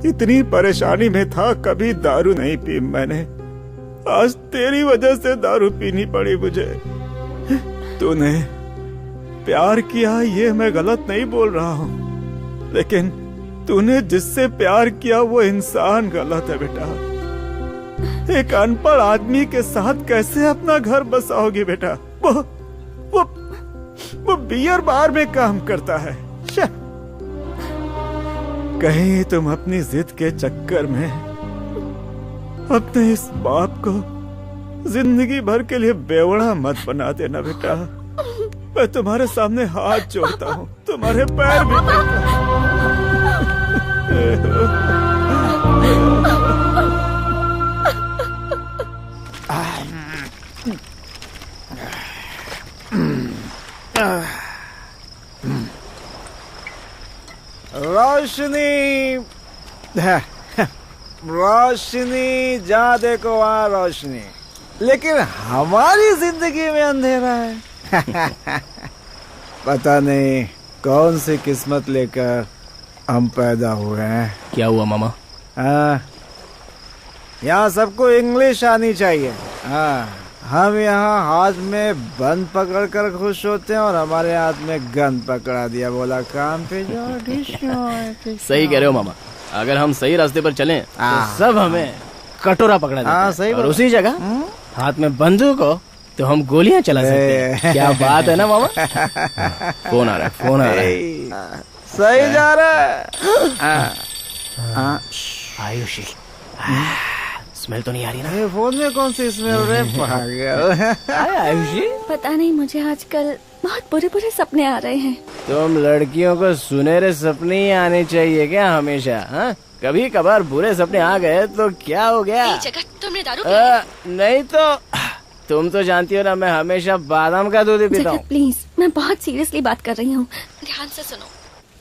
S16: इतनी परेशानी में था, कभी दारू नहीं पी मैंने। आज तेरी वजह से दारू पीनी पड़ी मुझे। तूने प्यार किया ये मैं गलत नहीं बोल रहा हूँ, लेकिन तूने जिससे प्यार किया वो इंसान गलत है बेटा। एक अनपढ़ आदमी के साथ कैसे अपना घर बसाओगी बेटा? वो बियर बार में काम करता है। कहीं तुम अपनी जिद के चक्कर में अपने इस बाप को जिंदगी भर के लिए बेवड़ा मत बना देना बेटा। मैं तुम्हारे सामने हाथ जोड़ता हूँ, तुम्हारे पैर भी पड़ता
S5: रोशनी, रोशनी, जहाँ देखो वहाँ रोशनी, लेकिन हमारी जिंदगी में अंधेरा है। पता नहीं कौन सी किस्मत लेकर हम पैदा हुए हैं।
S2: क्या हुआ मामा?
S5: यहाँ सबको इंग्लिश आनी चाहिए। हम यहाँ हाथ में बंद पकड़कर खुश होते हैं और हमारे हाथ में गन पकड़ा दिया, बोला काम पे जाओ।
S2: सही कह रहे हो मामा, अगर हम सही रास्ते पर चलें तो सब हमें कटोरा पकड़ा देते हैं,
S5: सही
S2: और उसी जगह हाथ में बंदूक हो तो हम गोलियां चला सकते हैं। क्या बात है ना मामा? फोन आ रहा है, फोन आ रहा है।
S5: सही जा रहा है।
S2: आयुषी स्मेल तो नहीं आ रही ना?
S5: ये फोन में कौन सी स्मेल रे पागल?
S2: आयुषी,
S8: पता नहीं मुझे आजकल बहुत बुरे बुरे सपने आ रहे हैं।
S2: तुम लड़कियों को सुनहरे सपने ही आने चाहिए क्या हमेशा? हाँ, कभी कभार बुरे सपने आ गए तो क्या हो गया?
S8: जगह तुमने दारू पी?
S2: नहीं तो तुम तो जानती हो ना, मैं हमेशा बादाम का दूध ही पीता हूँ।
S8: प्लीज, मैं बहुत सीरियसली बात कर रही हूँ, ध्यान से सुनो।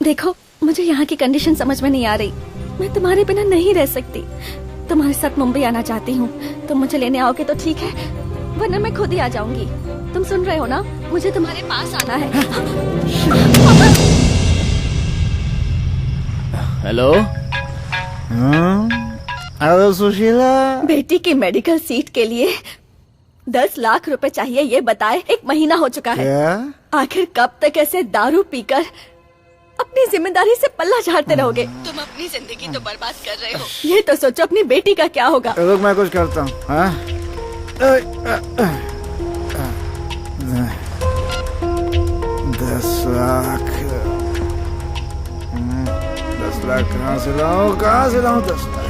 S8: देखो, मुझे यहाँ की कंडीशन समझ में नहीं आ रही। मैं तुम्हारे बिना नहीं रह सकती। तुम्हारे साथ मुंबई आना चाहती हूँ। तुम मुझे लेने आओगे तो ठीक है, वरना मैं खुद ही आ जाऊंगी। तुम सुन रहे हो ना? मुझे तुम्हारे पास आना है।
S2: हेलो।
S5: हेलो सुशीला।
S8: बेटी की मेडिकल सीट के लिए 10 लाख रुपए चाहिए, ये बताए। 1 महीना हो चुका है। आखिर कब तक ऐसे दारू पीकर अपनी जिम्मेदारी से पल्ला झाड़ते रहोगे? तुम अपनी जिंदगी तो बर्बाद कर रहे हो। ये तो सोचो अपनी बेटी का क्या होगा।
S5: रुक, मैं कुछ करता हूँ। 10 लाख 10 लाख कहाँ से लाऊं? 10 लाख?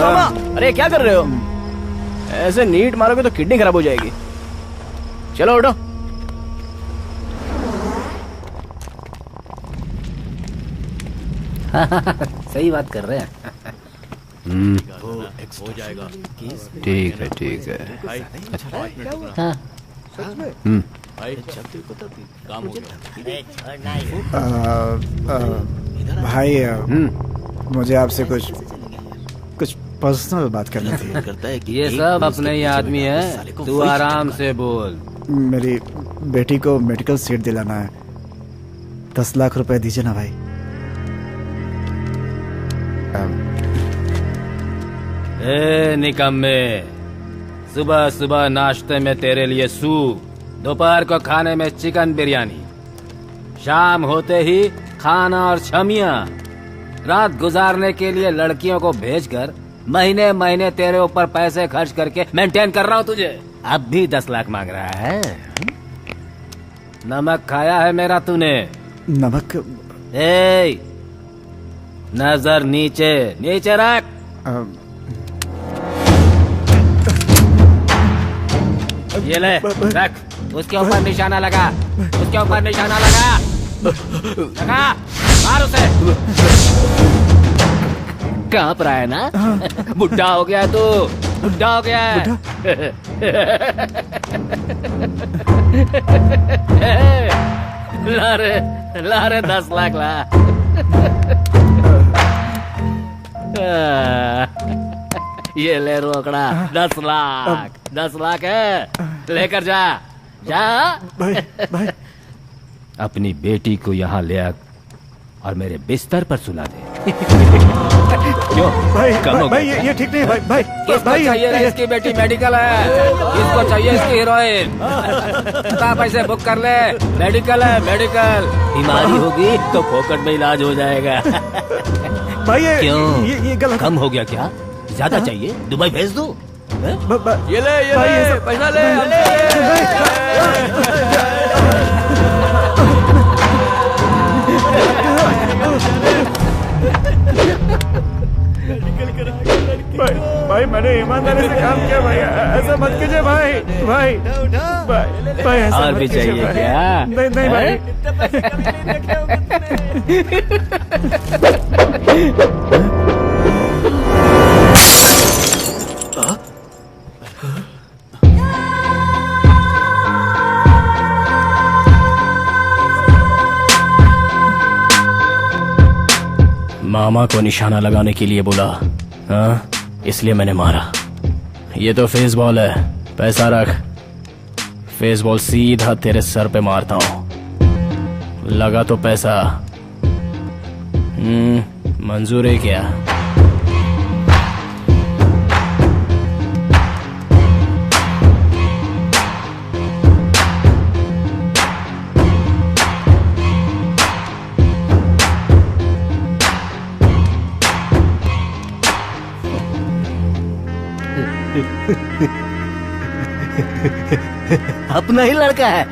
S2: मामा, अरे क्या कर रहे हो? ऐसे नीट मारोगे तो किडनी खराब हो जाएगी। चलो उठो।
S6: सही बात कर रहे हैं।
S2: हो जाएगा।
S6: ठीक है, ठीक है।
S2: हाँ।
S5: भाई, मुझे आपसे कुछ पर्सनल बात करनी थी।
S6: ये सब अपने ही आदमी है, तू आराम से बोल।
S5: मेरी बेटी को मेडिकल सीट दिलाना है। 10 लाख रुपए दीजिए ना भाई।
S6: ए निकम्मे, सुबह सुबह नाश्ते में तेरे लिए सूप, दोपहर को खाने में चिकन बिरयानी, शाम होते ही खाना और छमिया, रात गुजारने के लिए लड़कियों को भेजकर महीने महीने तेरे ऊपर पैसे खर्च करके मेंटेन कर रहा हूँ तुझे। अब भी 10 लाख मांग रहा है? नमक खाया है मेरा तूने?
S5: नमक?
S6: ए, नजर नीचे नीचे रख। ये ले, रख। उसके ऊपर निशाना लगा, उसके ऊपर निशाना लगा, लगा, मार उसे। कांप रहा है ना? बुढ़ा हो गया तू, बुढ़ा हो गया है। ला रे 10 लाख ला। ये ले रोकड़ा, 10 लाख। 10 लाख है, लेकर जा, जा।
S5: भाई।
S6: अपनी बेटी को यहाँ ले आ और मेरे बिस्तर पर सुला दे। क्यों?
S5: भाई, ये ठीक नहीं है भाई।
S6: किसको चाहिए? इसकी बेटी मेडिकल है, किसको चाहिए इसकी हीरोइन? पैसे बुक कर ले, मेडिकल है, मेडिकल। बीमारी होगी तो फोकट में इलाज हो जाएगा।
S5: भाई
S6: क्यों?
S5: ये गलत।
S6: कम हो गया क्या? ज्यादा चाहिए? दुबई भेज दो।
S2: ये ले, पैसा ले।
S16: भाई मैंने ईमानदारी से काम किया भाई, ऐसा मत कीजिए भाई। भाई ऐसा
S6: और भी चाहिए क्या?
S16: नहीं भाई।
S2: मामा को निशाना लगाने के लिए बोला, हाँ, इसलिए मैंने मारा। ये तो फेस बॉल है, पैसा रख। फेस बॉल सीधा तेरे सर पे मारता हूँ। लगा तो पैसा। मंजूर है क्या?
S7: अपना ही लड़का है।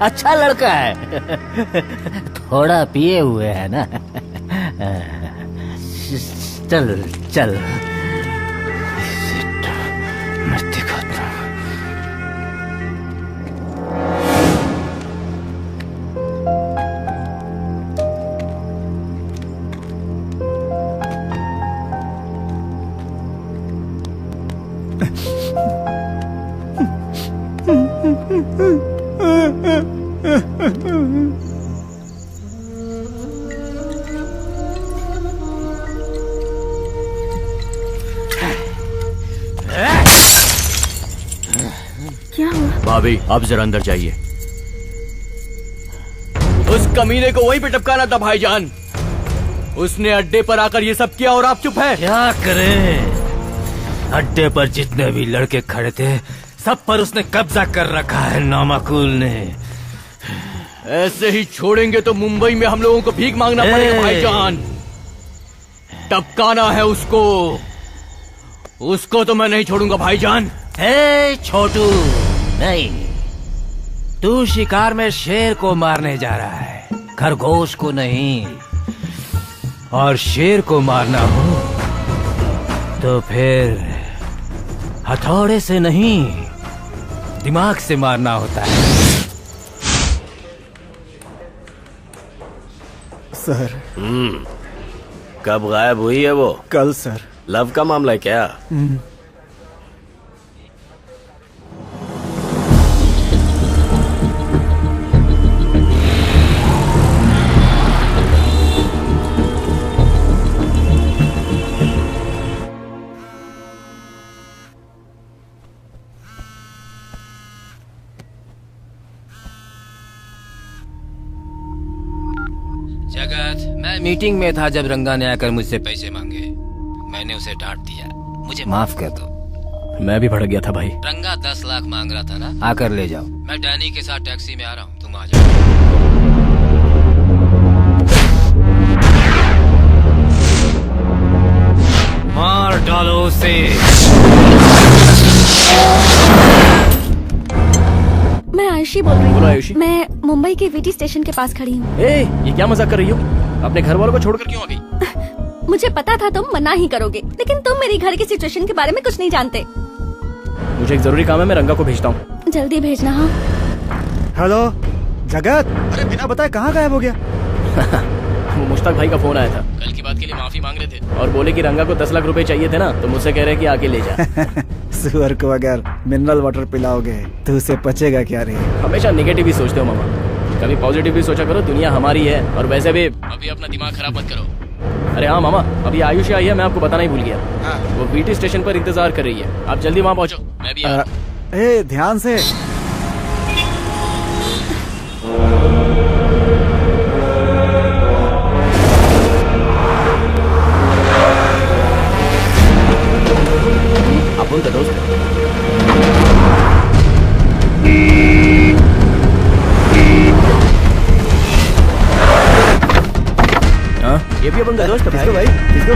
S7: अच्छा लड़का है। थोड़ा पिए हुए है ना। चल चल मैं दिखाता हूँ।
S4: क्या हुआ?
S11: भाभी आप जरा अंदर जाइए। उस कमीने को वहीं पे टपकाना था भाईजान। उसने अड्डे पर आकर ये सब किया और आप चुप है।
S7: क्या करें? अड्डे पर जितने भी लड़के खड़े थे सब पर उसने कब्जा कर रखा है नामाकुल ने।
S11: ऐसे ही छोड़ेंगे तो मुंबई में हम लोगों को भीख मांगना पड़ेगा भाईजान। टपकाना है उसको। उसको तो मैं नहीं छोड़ूंगा भाईजान।
S7: छोटू नहीं, तू शिकार में शेर को मारने जा रहा है, खरगोश को नहीं। और शेर को मारना हो तो फिर हथौड़े से नहीं दिमाग से मारना होता है।
S16: सर।
S12: कब गायब हुई है वो?
S16: कल सर।
S12: लव का मामला है क्या?
S7: जगत, मैं मीटिंग में था जब रंगा ने आकर मुझसे पैसे मांगे। मैंने उसे डांट दिया। मुझे माफ कर दो।
S2: मैं भी भड़क गया था भाई।
S7: रंगा 10 लाख मांग रहा था ना, आकर ले जाओ। मैं डैनी के साथ टैक्सी में आ रहा हूँ, तुम आ जाओ। मार डालो उसे।
S8: मैं आयुषी बोल रही
S2: बोलो आयुषी।
S8: हूँ। मैं मुंबई के वीटी स्टेशन के पास खड़ी हूँ।
S2: ये क्या मजाक कर रही हो? अपने घर वालों को छोड़कर क्यों आ गई?
S8: मुझे पता था तुम मना ही करोगे, लेकिन तुम मेरी घर की सिचुएशन के बारे में कुछ नहीं जानते।
S2: मुझे एक जरूरी काम है, मैं रंगा को भेजता हूँ।
S8: जल्दी भेजना। हाँ
S5: हेलो जगत, अरे बिना बताए कहाँ गायब हो गया?
S2: वो मुश्ताक भाई का फोन आया था। कल की बात के लिए माफी मांग रहे थे और बोले कि रंगा को 10 लाख रुपए चाहिए थे ना, तो मुझसे कह रहे कि आके ले जा।
S5: सुअर को अगर मिनरल वाटर पिलाओगे तो उसे पचेगा क्या रे?
S2: हमेशा नेगेटिव ही सोचते हो मामा, कभी पॉजिटिव भी सोचा करो। दुनिया हमारी है। और वैसे भी अभी अपना दिमाग खराब मत करो। अरे हाँ मामा, अभी आयुषी आई है, मैं आपको बताना ही भूल गया। वो वीटी स्टेशन पर इंतजार कर रही है, आप जल्दी वहाँ पहुँचो। मैं भी आ
S5: ध्यान से।
S2: आप उनका दोस्त है। हाँ, ये भी अपन का दोस्त है भाई।
S5: भाई किसको?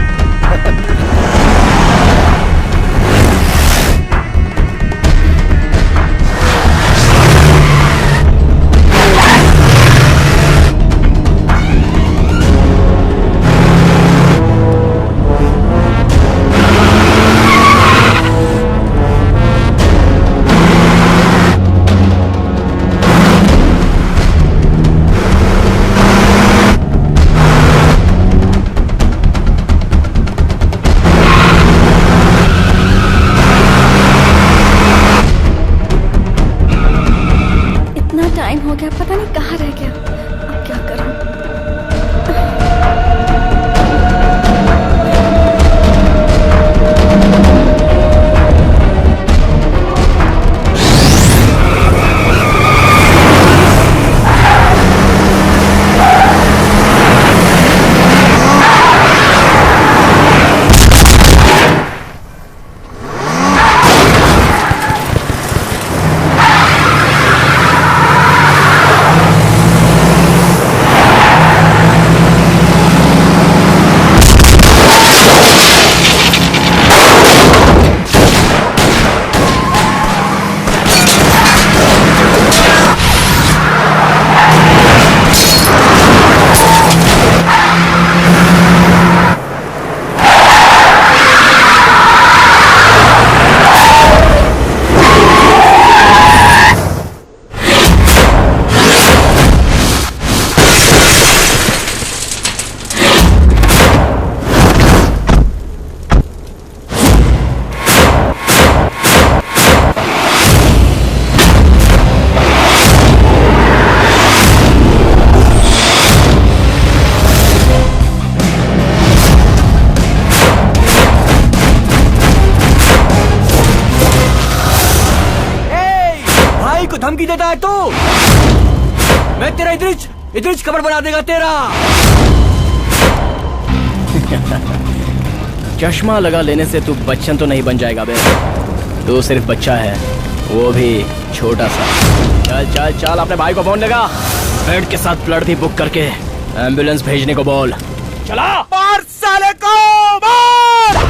S11: धमकी देता है तू? मैं तेरा इधरिच खबर बना देगा तेरा।
S2: चश्मा लगा लेने से तू बच्चन तो नहीं बन जाएगा बे। तू सिर्फ बच्चा है, वो भी छोटा सा। चल चल चल, अपने भाई को फोन लगा, बेड के साथ ब्लड भी बुक करके एम्बुलेंस भेजने को बोल। चला
S1: मार साले को, मार!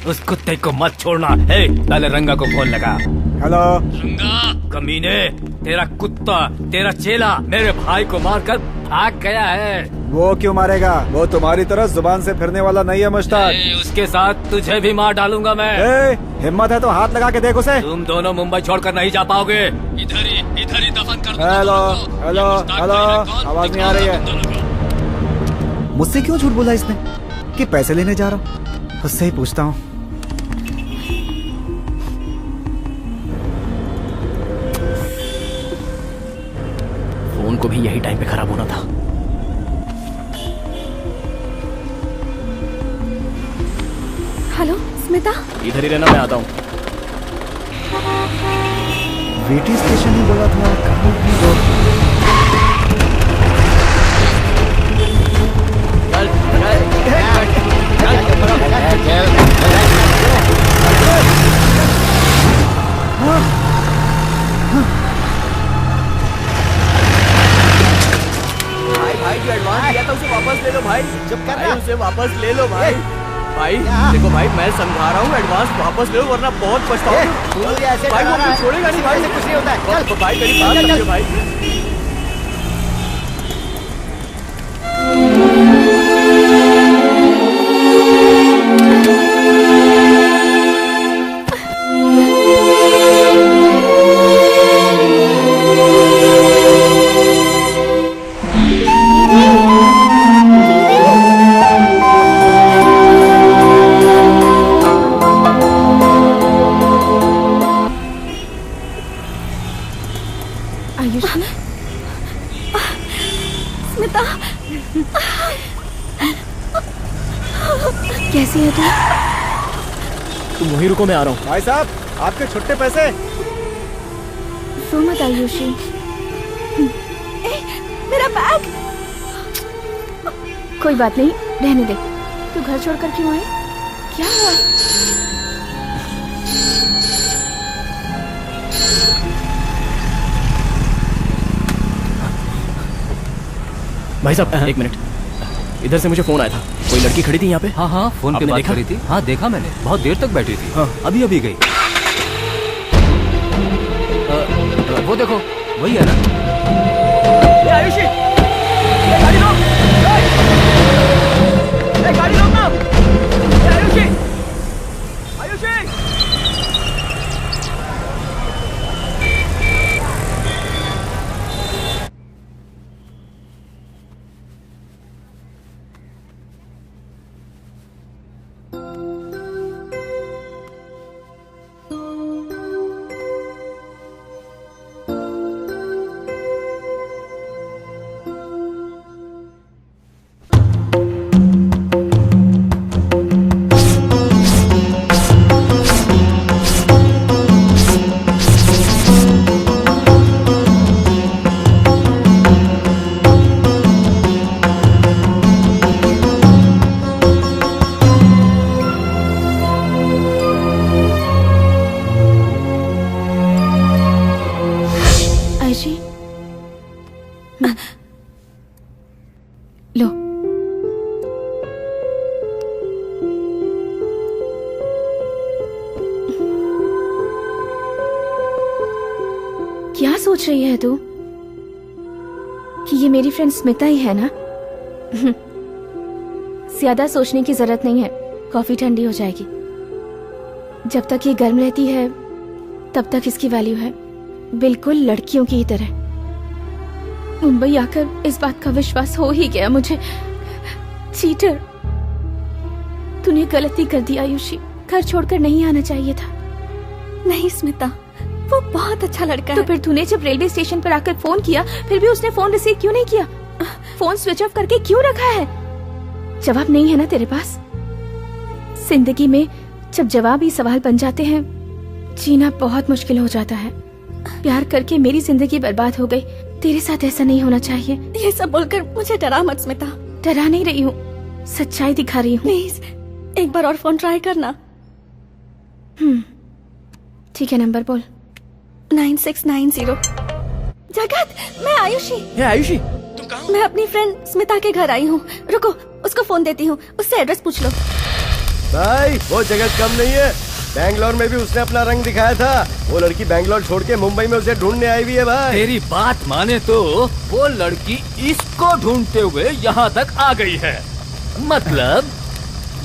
S6: उस कुत्ते को मत छोड़ना। हे, पहले रंगा को फोन लगा।
S16: हेलो
S6: रंगा, कमीने, तेरा कुत्ता, तेरा चेला मेरे भाई को मारकर भाग गया है।
S16: वो क्यों मारेगा? वो तुम्हारी तरह जुबान से फिरने वाला नहीं है मुश्ताक।
S6: उसके साथ तुझे भी मार डालूंगा मैं।
S16: हिम्मत है तो हाथ लगा के देख उसे।
S6: तुम दोनों मुंबई छोड़कर नहीं जा पाओगे। इधर ही दफन कर।
S16: हेलो हेलो हेलो, आवाज नहीं आ रही है। मुझसे क्यों झूठ बोला इसने कि पैसे लेने जा रहा हूँ? उससे ही पूछता हूँ।
S2: फोन को भी यही टाइम पे खराब होना था।
S8: हेलो स्मिता,
S2: इधर ही रहना, मैं आता हूँ।
S16: वीटी स्टेशन ही बोला था, कहाँ है वो?
S1: भाई जो एडवांस दिया था उसे वापस ले लो भाई।
S5: चुप कर
S1: भाई, उसे वापस ले लो भाई। भाई देखो भाई, मैं समझा रहा हूँ, एडवांस वापस ले लो वरना बहुत पछताओगे। भाई वो छोड़ेगा नहीं भाई,
S5: कुछ नहीं होता है।
S1: भाई मेरी बात समझो भाई।
S4: आयुषी,
S8: स्मिता,
S4: कैसी है तू?
S2: तुम वहीं रुको, मैं आ रहा हूँ।
S5: भाई साहब, आपके छुट्टे पैसे।
S4: सो मत आयुषी।
S8: मेरा बैग।
S4: कोई बात नहीं, रहने दे। तू घर छोड़कर क्यों आई? क्या हुआ?
S2: भाई साहब, एक मिनट, इधर से मुझे फोन आया था। कोई लड़की खड़ी थी यहाँ पे?
S17: हाँ हाँ, फोन पे बात करी थी। हाँ देखा मैंने, बहुत देर तक बैठी थी। हाँ, अभी अभी गई। वो देखो, वही है ना?
S10: आयुषी, गाड़ी रोक! गाड़ी रोक ना! आयुषी, आयुषी!
S4: लो। क्या सोच रही है तू कि ये मेरी फ्रेंड स्मिता ही है ना? ज्यादा सोचने की जरूरत नहीं है, कॉफी ठंडी हो जाएगी। जब तक ये गर्म रहती है तब तक इसकी वैल्यू है, बिल्कुल लड़कियों की ही तरह। मुंबई आकर इस बात का विश्वास हो ही गया मुझे। चीटर, तूने गलती कर दी आयुषी, घर छोड़कर नहीं आना चाहिए था।
S8: नहीं स्मिता, वो बहुत अच्छा लड़का है।
S4: तो फिर तूने जब रेलवे स्टेशन पर आकर फोन किया, फिर भी उसने फोन रिसीव क्यों नहीं किया? फोन स्विच ऑफ करके क्यों रखा है? जवाब नहीं है ना तेरे पास? जिंदगी में जब जवाब ही सवाल बन जाते हैं, जीना बहुत मुश्किल हो जाता है। प्यार करके मेरी जिंदगी बर्बाद हो गई, तेरे साथ ऐसा नहीं होना चाहिए।
S8: ये सब बोलकर मुझे डरा मत स्मिता।
S4: डरा नहीं रही हूँ, सच्चाई दिखा रही हूँ।
S8: प्लीज एक बार और फोन ट्राई करना।
S4: ठीक है, नंबर बोल।
S8: 9690। जगत, मैं आयुषी।
S2: आयुषी,
S8: तुम कहाँ? मैं अपनी फ्रेंड स्मिता के घर आई हूँ। रुको, उसको फोन देती हूँ, उससे एड्रेस पूछ लो।
S9: भाई वो जगत कम नहीं है, बैंगलोर में भी उसने अपना रंग दिखाया था। वो लड़की बैंगलोर छोड़ के मुंबई में उसे ढूंढने आई हुई है भाई।
S17: तेरी बात माने तो वो लड़की इसको ढूंढते हुए यहाँ तक आ गई है। मतलब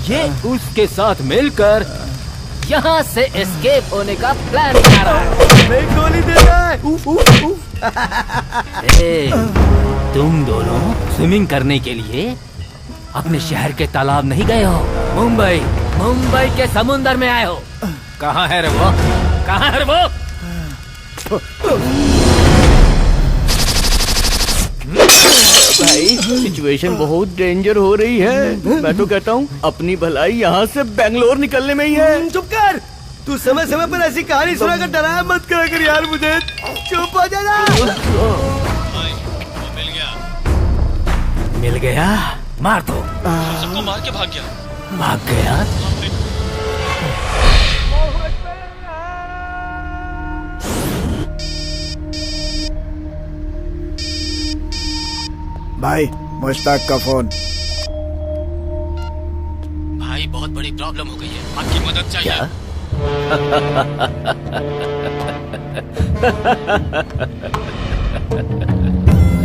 S17: ये उसके साथ मिलकर यहाँ से एस्केप होने का प्लान कर रहा है।
S9: मैं गोली दे रहा है।
S17: तुम दोनों स्विमिंग करने के लिए अपने शहर के तालाब नहीं गए हो, मुंबई के समुंदर में आए हो। कहाँ है रे वो? कहाँ है रे वो?
S10: भाई सिचुएशन बहुत डेंजर हो रही है। मैं तो कहता हूँ अपनी भलाई यहाँ से बैंगलोर निकलने में ही है।
S9: चुप कर, तू समय समय पर ऐसी कहानी सुनाकर डराया मत कर यार मुझे। चुप हो जाना।
S17: मिल गया, मार दो।
S13: सबको मार के भाग गया।
S17: भाग गया?
S5: भाई मुश्ताक का फोन।
S13: भाई बहुत बड़ी प्रॉब्लम हो गई है, आपकी मदद चाहिए।
S17: क्या?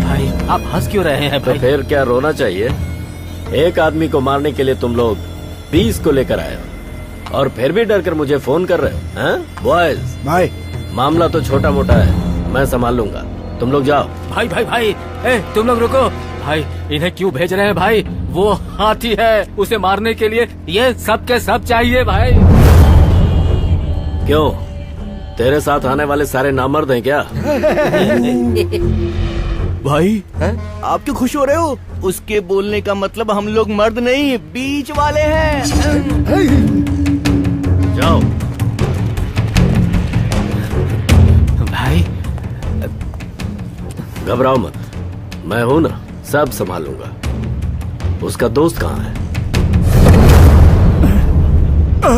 S17: भाई आप हंस क्यों रहे हैं?
S12: तो फिर क्या रोना चाहिए? एक आदमी को मारने के लिए तुम लोग 20 को लेकर आए हो और फिर भी डर कर मुझे फोन कर रहे हो, हैं? बॉयज,
S5: भाई
S12: मामला तो छोटा मोटा है, मैं संभाल लूंगा, तुम लोग जाओ।
S17: भाई, तुम लोग रुको। भाई इन्हें क्यों भेज रहे हैं भाई? वो हाथी है, उसे मारने के लिए ये सब के सब चाहिए भाई।
S12: क्यों? तेरे साथ आने वाले सारे नामर्द हैं क्या?
S10: भाई आप क्यों खुश हो रहे हो? उसके बोलने का मतलब हम लोग मर्द नहीं बीच वाले हैं।
S12: जाओ
S2: भाई
S12: घबराओ मत, मैं हूं ना, सब संभालूंगा। उसका दोस्त कहाँ है?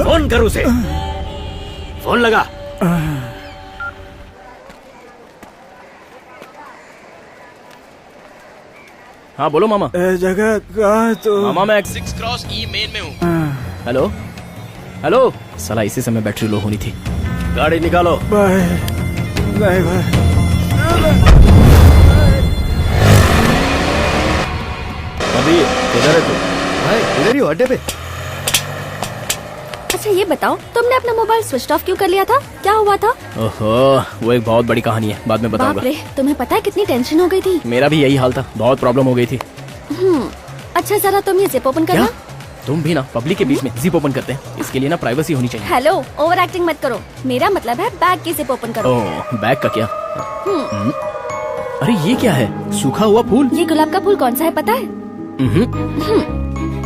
S12: फोन कर उसे, फोन लगा।
S2: हाँ बोलो मामा।
S16: जगह कहाँ तो?
S2: मामा मैं 6 क्रॉस ई मेन में हूँ। हेलो हेलो, साला इसी समय बैटरी लो होनी थी।
S12: गाड़ी निकालो।
S16: भाई नहीं भाई।
S12: अभी किधर है तू?
S9: भाई इधर ही अड्डे पे।
S8: अच्छा ये बताओ, तुमने अपना मोबाइल स्विच ऑफ क्यों कर लिया था? क्या हुआ था?
S2: ओहो, वो एक बहुत बड़ी कहानी है, बाद में
S8: बाप
S2: बताऊंगा।
S8: रे, तुम्हें पता है कितनी टेंशन हो गई थी?
S2: मेरा भी यही हाल था, बहुत प्रॉब्लम हो गई थी।
S8: अच्छा जरा तुम ये जिप ओपन करना।
S2: तुम भी ना पब्लिक के बीच में जिप ओपन करते हैं, इसके लिए ना प्राइवेसी होनी चाहिए।
S8: हेलो, ओवर एक्टिंग मत करो। मेरा मतलब है बैग की जिप ओपन करो।
S2: ओह, बैग का क्या? अरे ये क्या है? सूखा हुआ फूल?
S8: ये गुलाब का फूल कौन सा है पता है?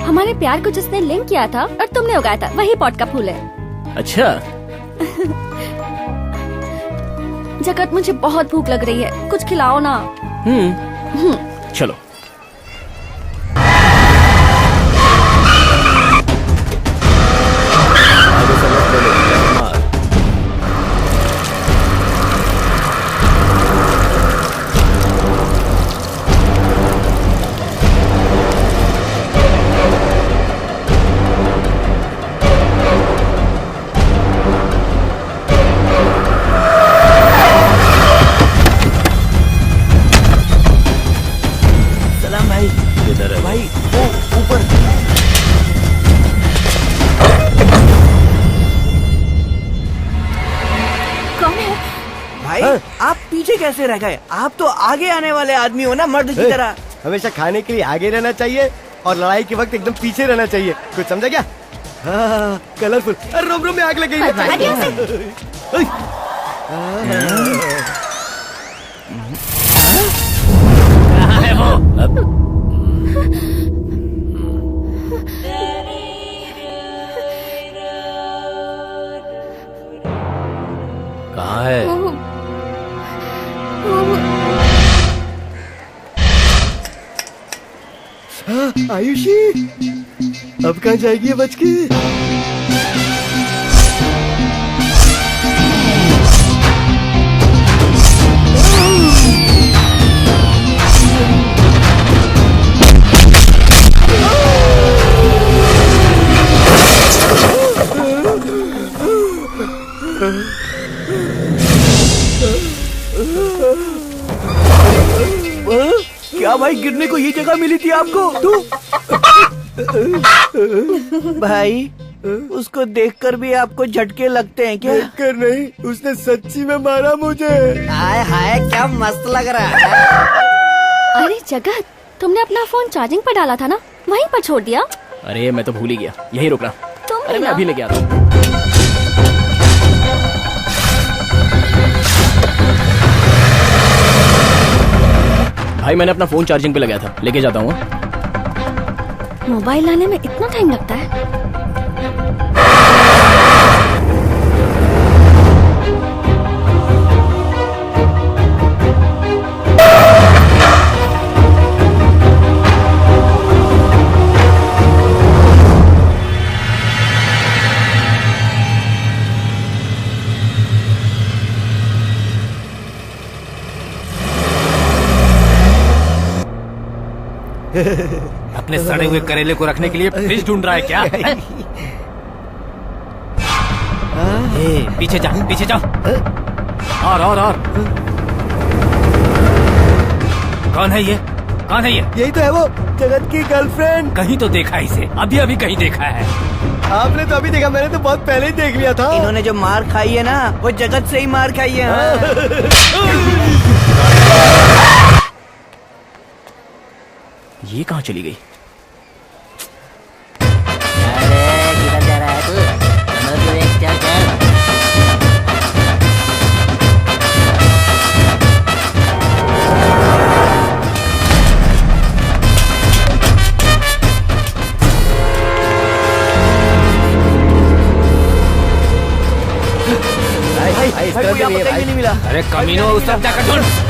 S8: हमारे प्यार को जिसने लिंक किया था और तुमने उगाया था, वही पॉट का फूल है।
S2: अच्छा।
S8: जगत मुझे बहुत भूख लग रही है, कुछ खिलाओ ना।
S2: चलो।
S10: आप पीछे कैसे रह गए? आप तो आगे आने वाले आदमी हो ना, मर्द की तरह।
S9: हमेशा खाने के लिए आगे रहना चाहिए और लड़ाई के वक्त एकदम पीछे रहना चाहिए। कुछ समझा क्या? हाँ, कलरफुल। अरे रोम रोम में आग लग गई है।
S17: कहाँ है वो?
S12: कहाँ है?
S9: आयुषी, अब कहाँ जाएगी ये बच के?
S10: क्या भाई, गिरने को ये जगह मिली थी आपको? तू भाई, उसको देखकर भी आपको झटके लगते हैं क्या?
S9: देखकर नहीं, उसने सच्ची में मारा मुझे।
S5: हाय हाय, क्या मस्त लग रहा है।
S8: अरे जगत, तुमने अपना फोन चार्जिंग पर डाला था ना, वहीं पर छोड़ दिया?
S2: अरे मैं तो भूल ही गया, यही रुक रहा। अरे मैं अभी लेके आता हूँ। भाई मैंने अपना फोन चार्जिंग पे लगाया था, लेके जाता हूँ।
S8: मोबाइल लाने में इतना टाइम लगता है?
S17: अपने सड़े हुए करेले को रखने के लिए फ्रिज ढूंढ रहा है क्या? ए, पीछे जा, पीछे जा। और कौन है ये? कौन है ये?
S9: यही तो है वो, जगत की गर्लफ्रेंड।
S17: कहीं तो देखा है इसे, अभी कहीं देखा है।
S9: आपने तो अभी देखा, मैंने तो बहुत पहले ही देख लिया था।
S10: इन्होंने जो मार खाई है ना, वो जगत से ही मार खाई है।
S2: ये कहाँ चली गई?
S7: अरे किधर जा रहा है तू?
S17: अरे कमीनो, उस तरफ जाकर ढूंढ।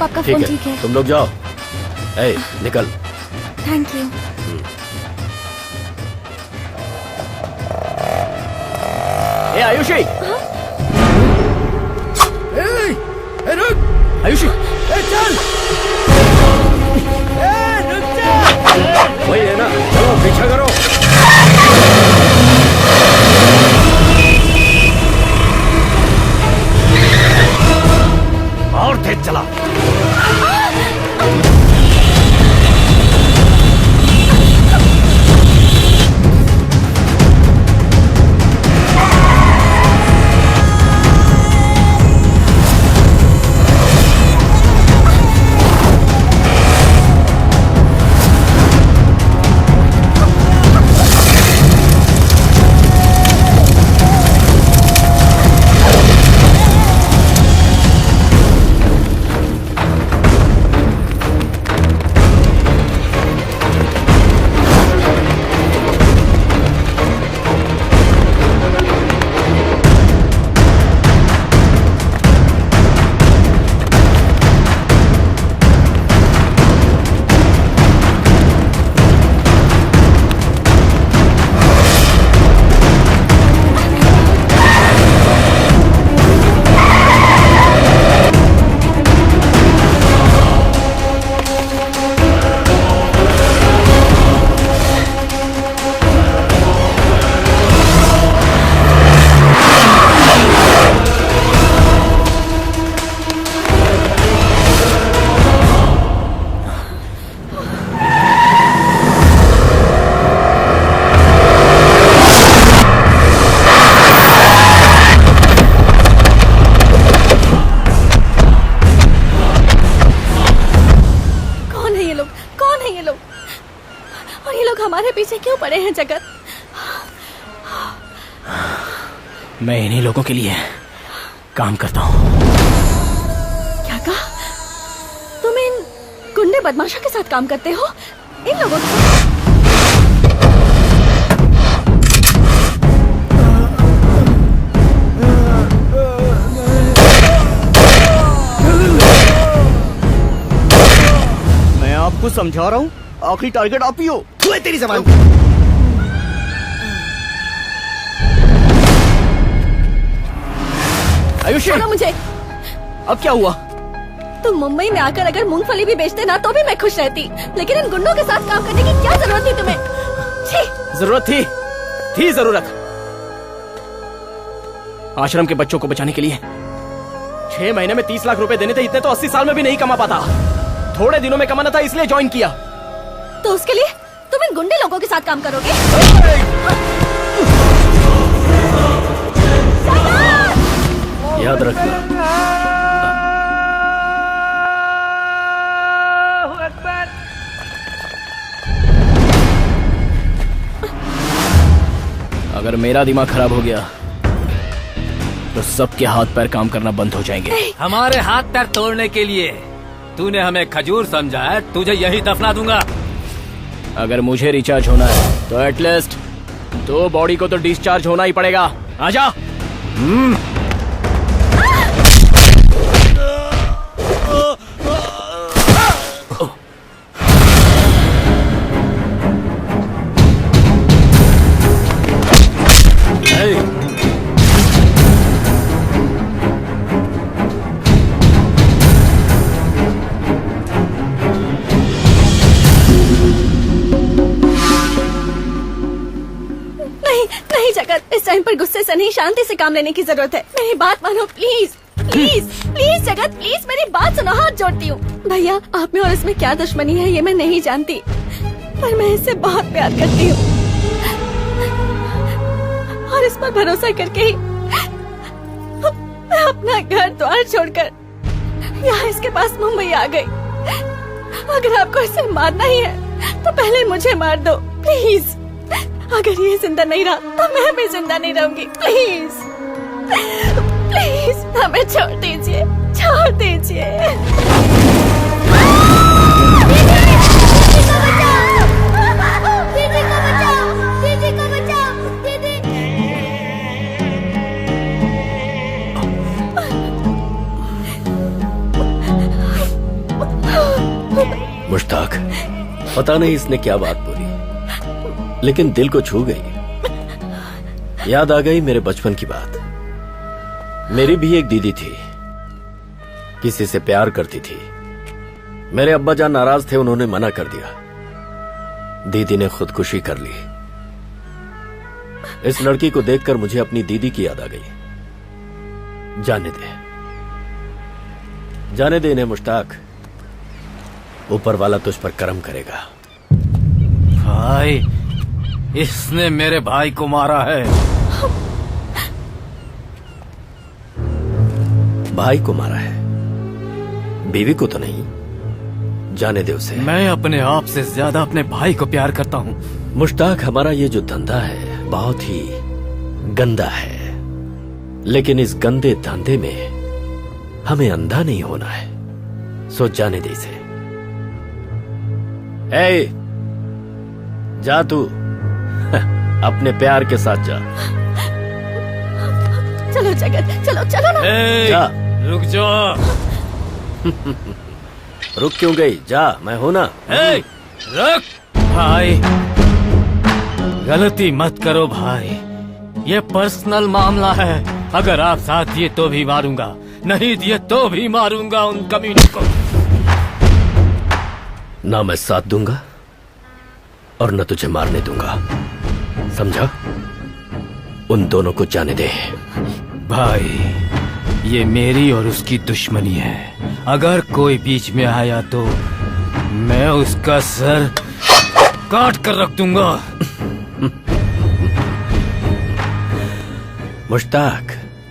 S4: आपका फोन ठीक है?
S12: तुम लोग जाओ। ए, निकल।
S4: Thank you.
S2: ए आयुषी,
S9: रुक
S2: आयुषी,
S9: चल, रुक जा।
S12: वही है ना, चलो पीछा करो। और तेज चला।
S8: क्यों पड़े हैं जगत?
S2: मैं इन्हीं लोगों के लिए काम करता हूँ।
S8: क्या कहा? तुम इन गुंडे बदमाशों के साथ काम करते हो? इन लोगों के साथ?
S1: मैं आपको समझा रहा हूँ, आखिरी टारगेट आप ही हो।
S9: तू है तेरी जबान।
S2: आयुषी,
S8: मुझे
S2: अब क्या हुआ?
S8: तुम मुंबई में आकर अगर मूंगफली भी बेचते ना तो भी मैं खुश रहती, लेकिन इन गुंडों के साथ काम करने की क्या जरूरत थी तुम्हें?
S2: जरूरत थी जरूरत। आश्रम के बच्चों को बचाने के लिए 6 महीने में 30 लाख रुपए देने थे, इतने तो 80 साल में भी नहीं कमा पाता। थोड़े दिनों में कमाना था इसलिए ज्वाइन किया।
S8: तो उसके लिए तुम इन गुंडे लोगों के साथ काम करोगे?
S12: याद रखना।
S2: अगर मेरा दिमाग खराब हो गया तो सबके हाथ पैर काम करना बंद हो जाएंगे।
S17: हमारे हाथ पैर तोड़ने के लिए तूने हमें खजूर समझा है, तुझे यही दफना दूंगा।
S2: अगर मुझे रिचार्ज होना है तो एटलीस्ट 2 बॉडी को तो डिस्चार्ज होना ही पड़ेगा। आजा।
S8: नहीं जगत, इस टाइम पर गुस्से से नहीं, शांति से काम लेने की जरूरत है। मेरी बात मानो प्लीज प्लीज प्लीज जगत, प्लीज मेरी बात सुनो, हाथ जोड़ती हूँ। भैया, आप में और इसमें क्या दुश्मनी है ये मैं नहीं जानती, पर मैं इससे बहुत प्यार करती हूँ और इस पर भरोसा करके ही मैं अपना घर द्वार छोड़कर यहाँ इसके पास मुंबई आ गई। अगर आपको इसे मारना ही है तो पहले मुझे मार दो प्लीज। अगर ये जिंदा नहीं रहा तो मैं भी जिंदा नहीं रहूंगी। प्लीज प्लीज हमें छोड़ दीजिए, छोड़ दीजिए।
S12: मुश्ताक, पता नहीं इसने क्या बात बोली, लेकिन दिल को छू गई। याद आ गई मेरे बचपन की बात। मेरी भी एक दीदी थी, किसी से प्यार करती थी। मेरे अब्बा जान नाराज थे, उन्होंने मना कर दिया। दीदी ने खुदकुशी कर ली। इस लड़की को देखकर मुझे अपनी दीदी की याद आ गई। जाने दे इन्हें मुश्ताक, ऊपर वाला तुझ पर करम करेगा।
S17: भाई, इसने मेरे भाई को मारा है।
S12: भाई को मारा है, बीवी को तो नहीं। जाने दे उसे।
S17: मैं अपने आप से ज्यादा अपने भाई को प्यार करता हूँ।
S12: मुश्ताक, हमारा ये जो धंधा है बहुत ही गंदा है, लेकिन इस गंदे धंधे में हमें अंधा नहीं होना है। सोच, जाने दे इसे। ए, जा तू अपने प्यार के साथ जा।
S8: चलो जगत, चलो चलो ना।
S12: जा।
S17: रुक जाओ।
S12: रुक क्यों गई? जा, मैं हूं ना।
S17: रुक भाई, गलती मत करो भाई, ये पर्सनल मामला है। अगर आप साथ दिए तो भी मारूंगा, नहीं दिए तो भी मारूंगा उन कमीनों को।
S12: ना मैं साथ दूंगा और न तुझे मारने दूंगा, समझा? उन दोनों को जाने दे।
S17: भाई, ये मेरी और उसकी दुश्मनी है। अगर कोई बीच में आया तो मैं उसका सर काट कर रख दूंगा।
S12: मुश्ताक,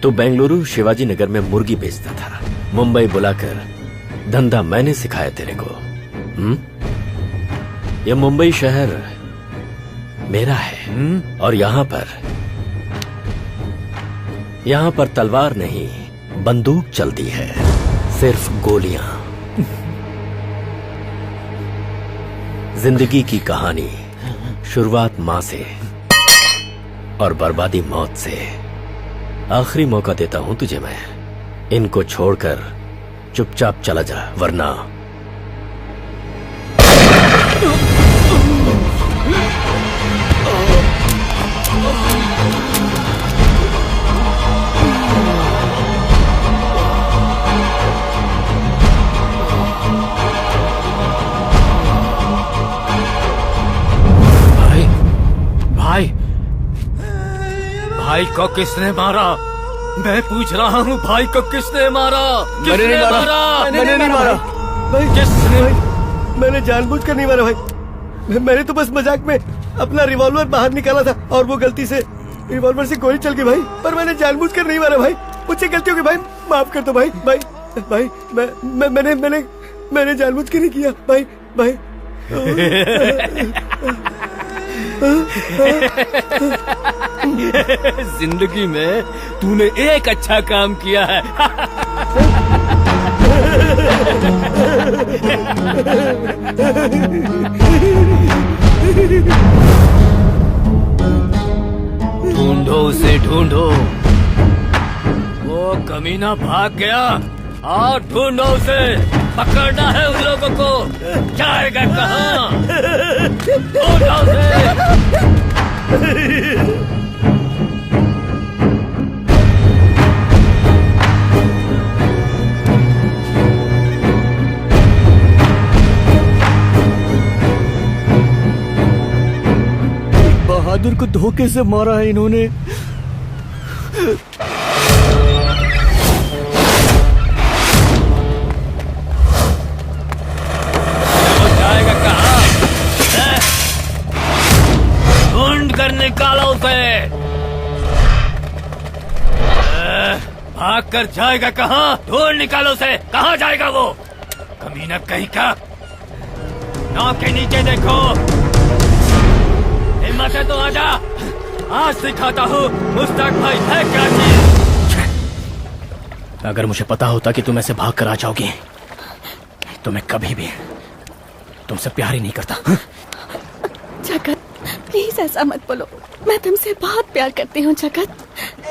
S12: तू बेंगलुरु शिवाजी नगर में मुर्गी बेचता था। मुंबई बुलाकर धंधा मैंने सिखाया तेरे को। ये मुंबई शहर मेरा है और यहाँ पर तलवार नहीं, बंदूक चलती है, सिर्फ गोलियां। जिंदगी की कहानी शुरुआत मां से और बर्बादी मौत से। आखिरी मौका देता हूं तुझे मैं, इनको छोड़कर चुपचाप चला जा, वरना
S17: भाई को किसने मारा? मैं पूछ रहा हूँ, भाई को किसने मारा?
S1: मैंने नहीं मारा भाई।
S17: किसने?
S1: मैंने जानबूझ कर नहीं मारा भाई। मैंने तो बस मजाक में अपना रिवॉल्वर बाहर निकाला था और वो गलती से रिवॉल्वर से गोली चल गई भाई। पर मैंने जानबूझ कर नहीं मारा भाई, मुझसे गलती हो गई भाई, माफ कर दो भाई। भाई मैंने जानबूझ कर नहीं किया भाई।
S17: जिंदगी में तूने एक अच्छा काम किया है। ढूंढो उसे, ढूंढो। वो कमीना भाग गया, और ढूंढो उसे। पकड़ना है उन लोगों को। जाएगा कहाँ? ढूंढो उसे।
S1: बहादुर को धोखे से मारा है इन्होंने।
S17: जाएगा कहाँ? ढूंढ कर निकालो उसे। भाग कर जाएगा कहाँ? ढूंढ निकालो उसे, कहाँ जाएगा वो? कमीना कहीं का। नाव के नीचे देखो, हिम्मत है तो आजा, आज सिखाता हूँ मुश्ताक भाई है क्या चीज।
S2: अगर मुझे पता होता कि तुम ऐसे भाग कर आ जाओगी तो मैं कभी भी तुमसे प्यार ही नहीं करता।
S4: जगत, प्लीज ऐसा मत बोलो, मैं तुमसे बहुत प्यार करती हूँ जगत।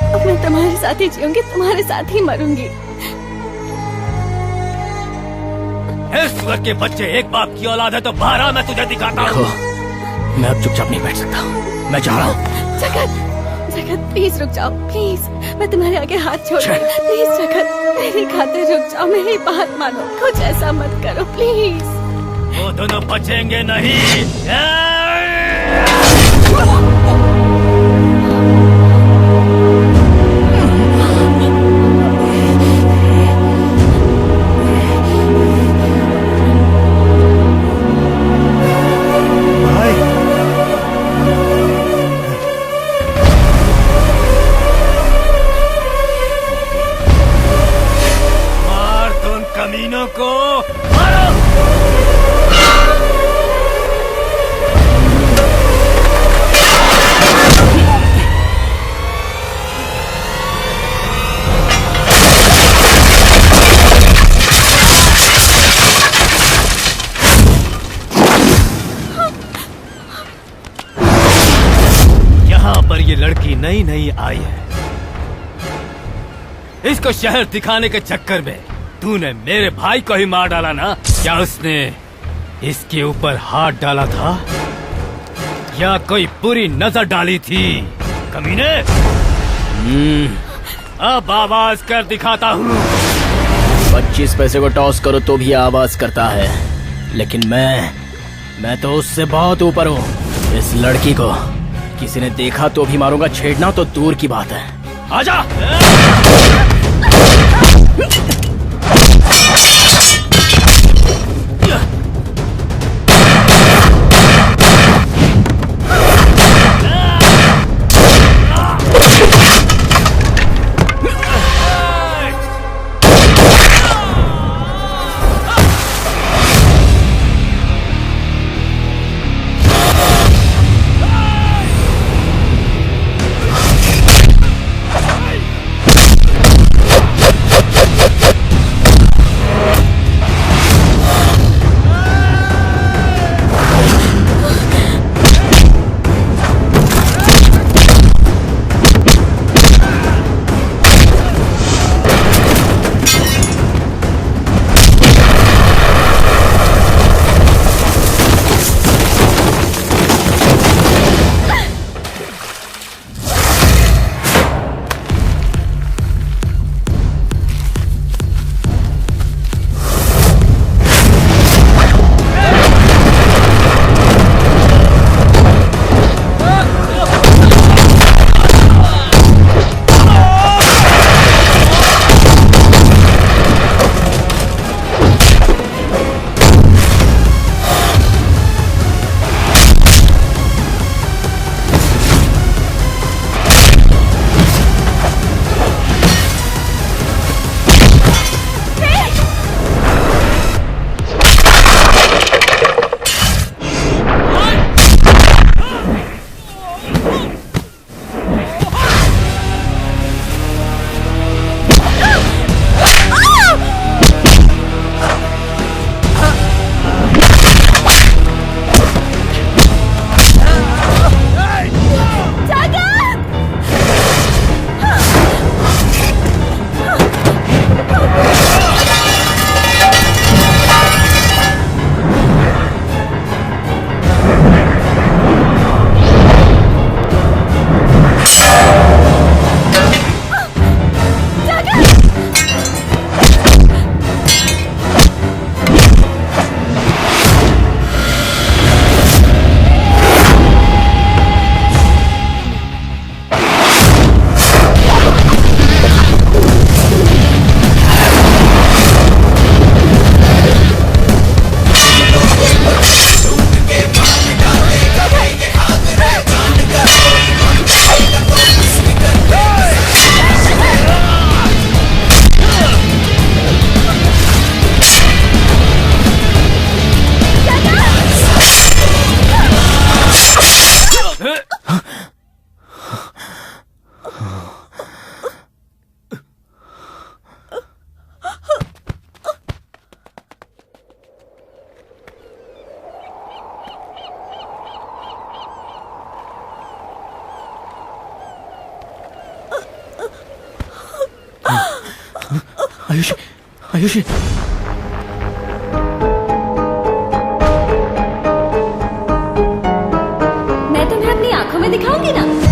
S4: अब मैं तुम्हारे साथ ही जीऊंगी, तुम्हारे साथ ही मरूंगी।
S17: ईश्वर के बच्चे, एक बाप की औलाद है तो 12 मैं तुझे दिखाता हूँ।
S2: मैं अब चुपचाप नहीं बैठ सकता, मैं जा रहा हूँ।
S4: जगत, जगत प्लीज रुक जाओ, प्लीज मैं तुम्हारे आगे हाथ छोड़ रही हूँ। प्लीज जगत, मेरी खातिर रुक जाओ, मेरी बात मानो, कुछ ऐसा मत करो प्लीज।
S17: वो दोनों बचेंगे नहीं। मार तुम कमीनों को, मारो। यहाँ पर ये लड़की नई नई आई है, इसको शहर दिखाने के चक्कर में तूने मेरे भाई को ही मार डाला ना? क्या उसने इसके ऊपर हाथ डाला था या कोई बुरी नजर डाली थी कमीने? अब आवाज कर दिखाता हूँ।
S2: 25 पैसे को टॉस करो तो भी आवाज करता है, लेकिन मैं तो उससे बहुत ऊपर हूँ। इस लड़की को किसी ने देखा तो भी मारूंगा, छेड़ना तो दूर की बात है।
S17: आजा।
S11: आयुषी आयुषी
S8: मैं तुम्हें अपनी आंखों में दिखाऊंगी ना।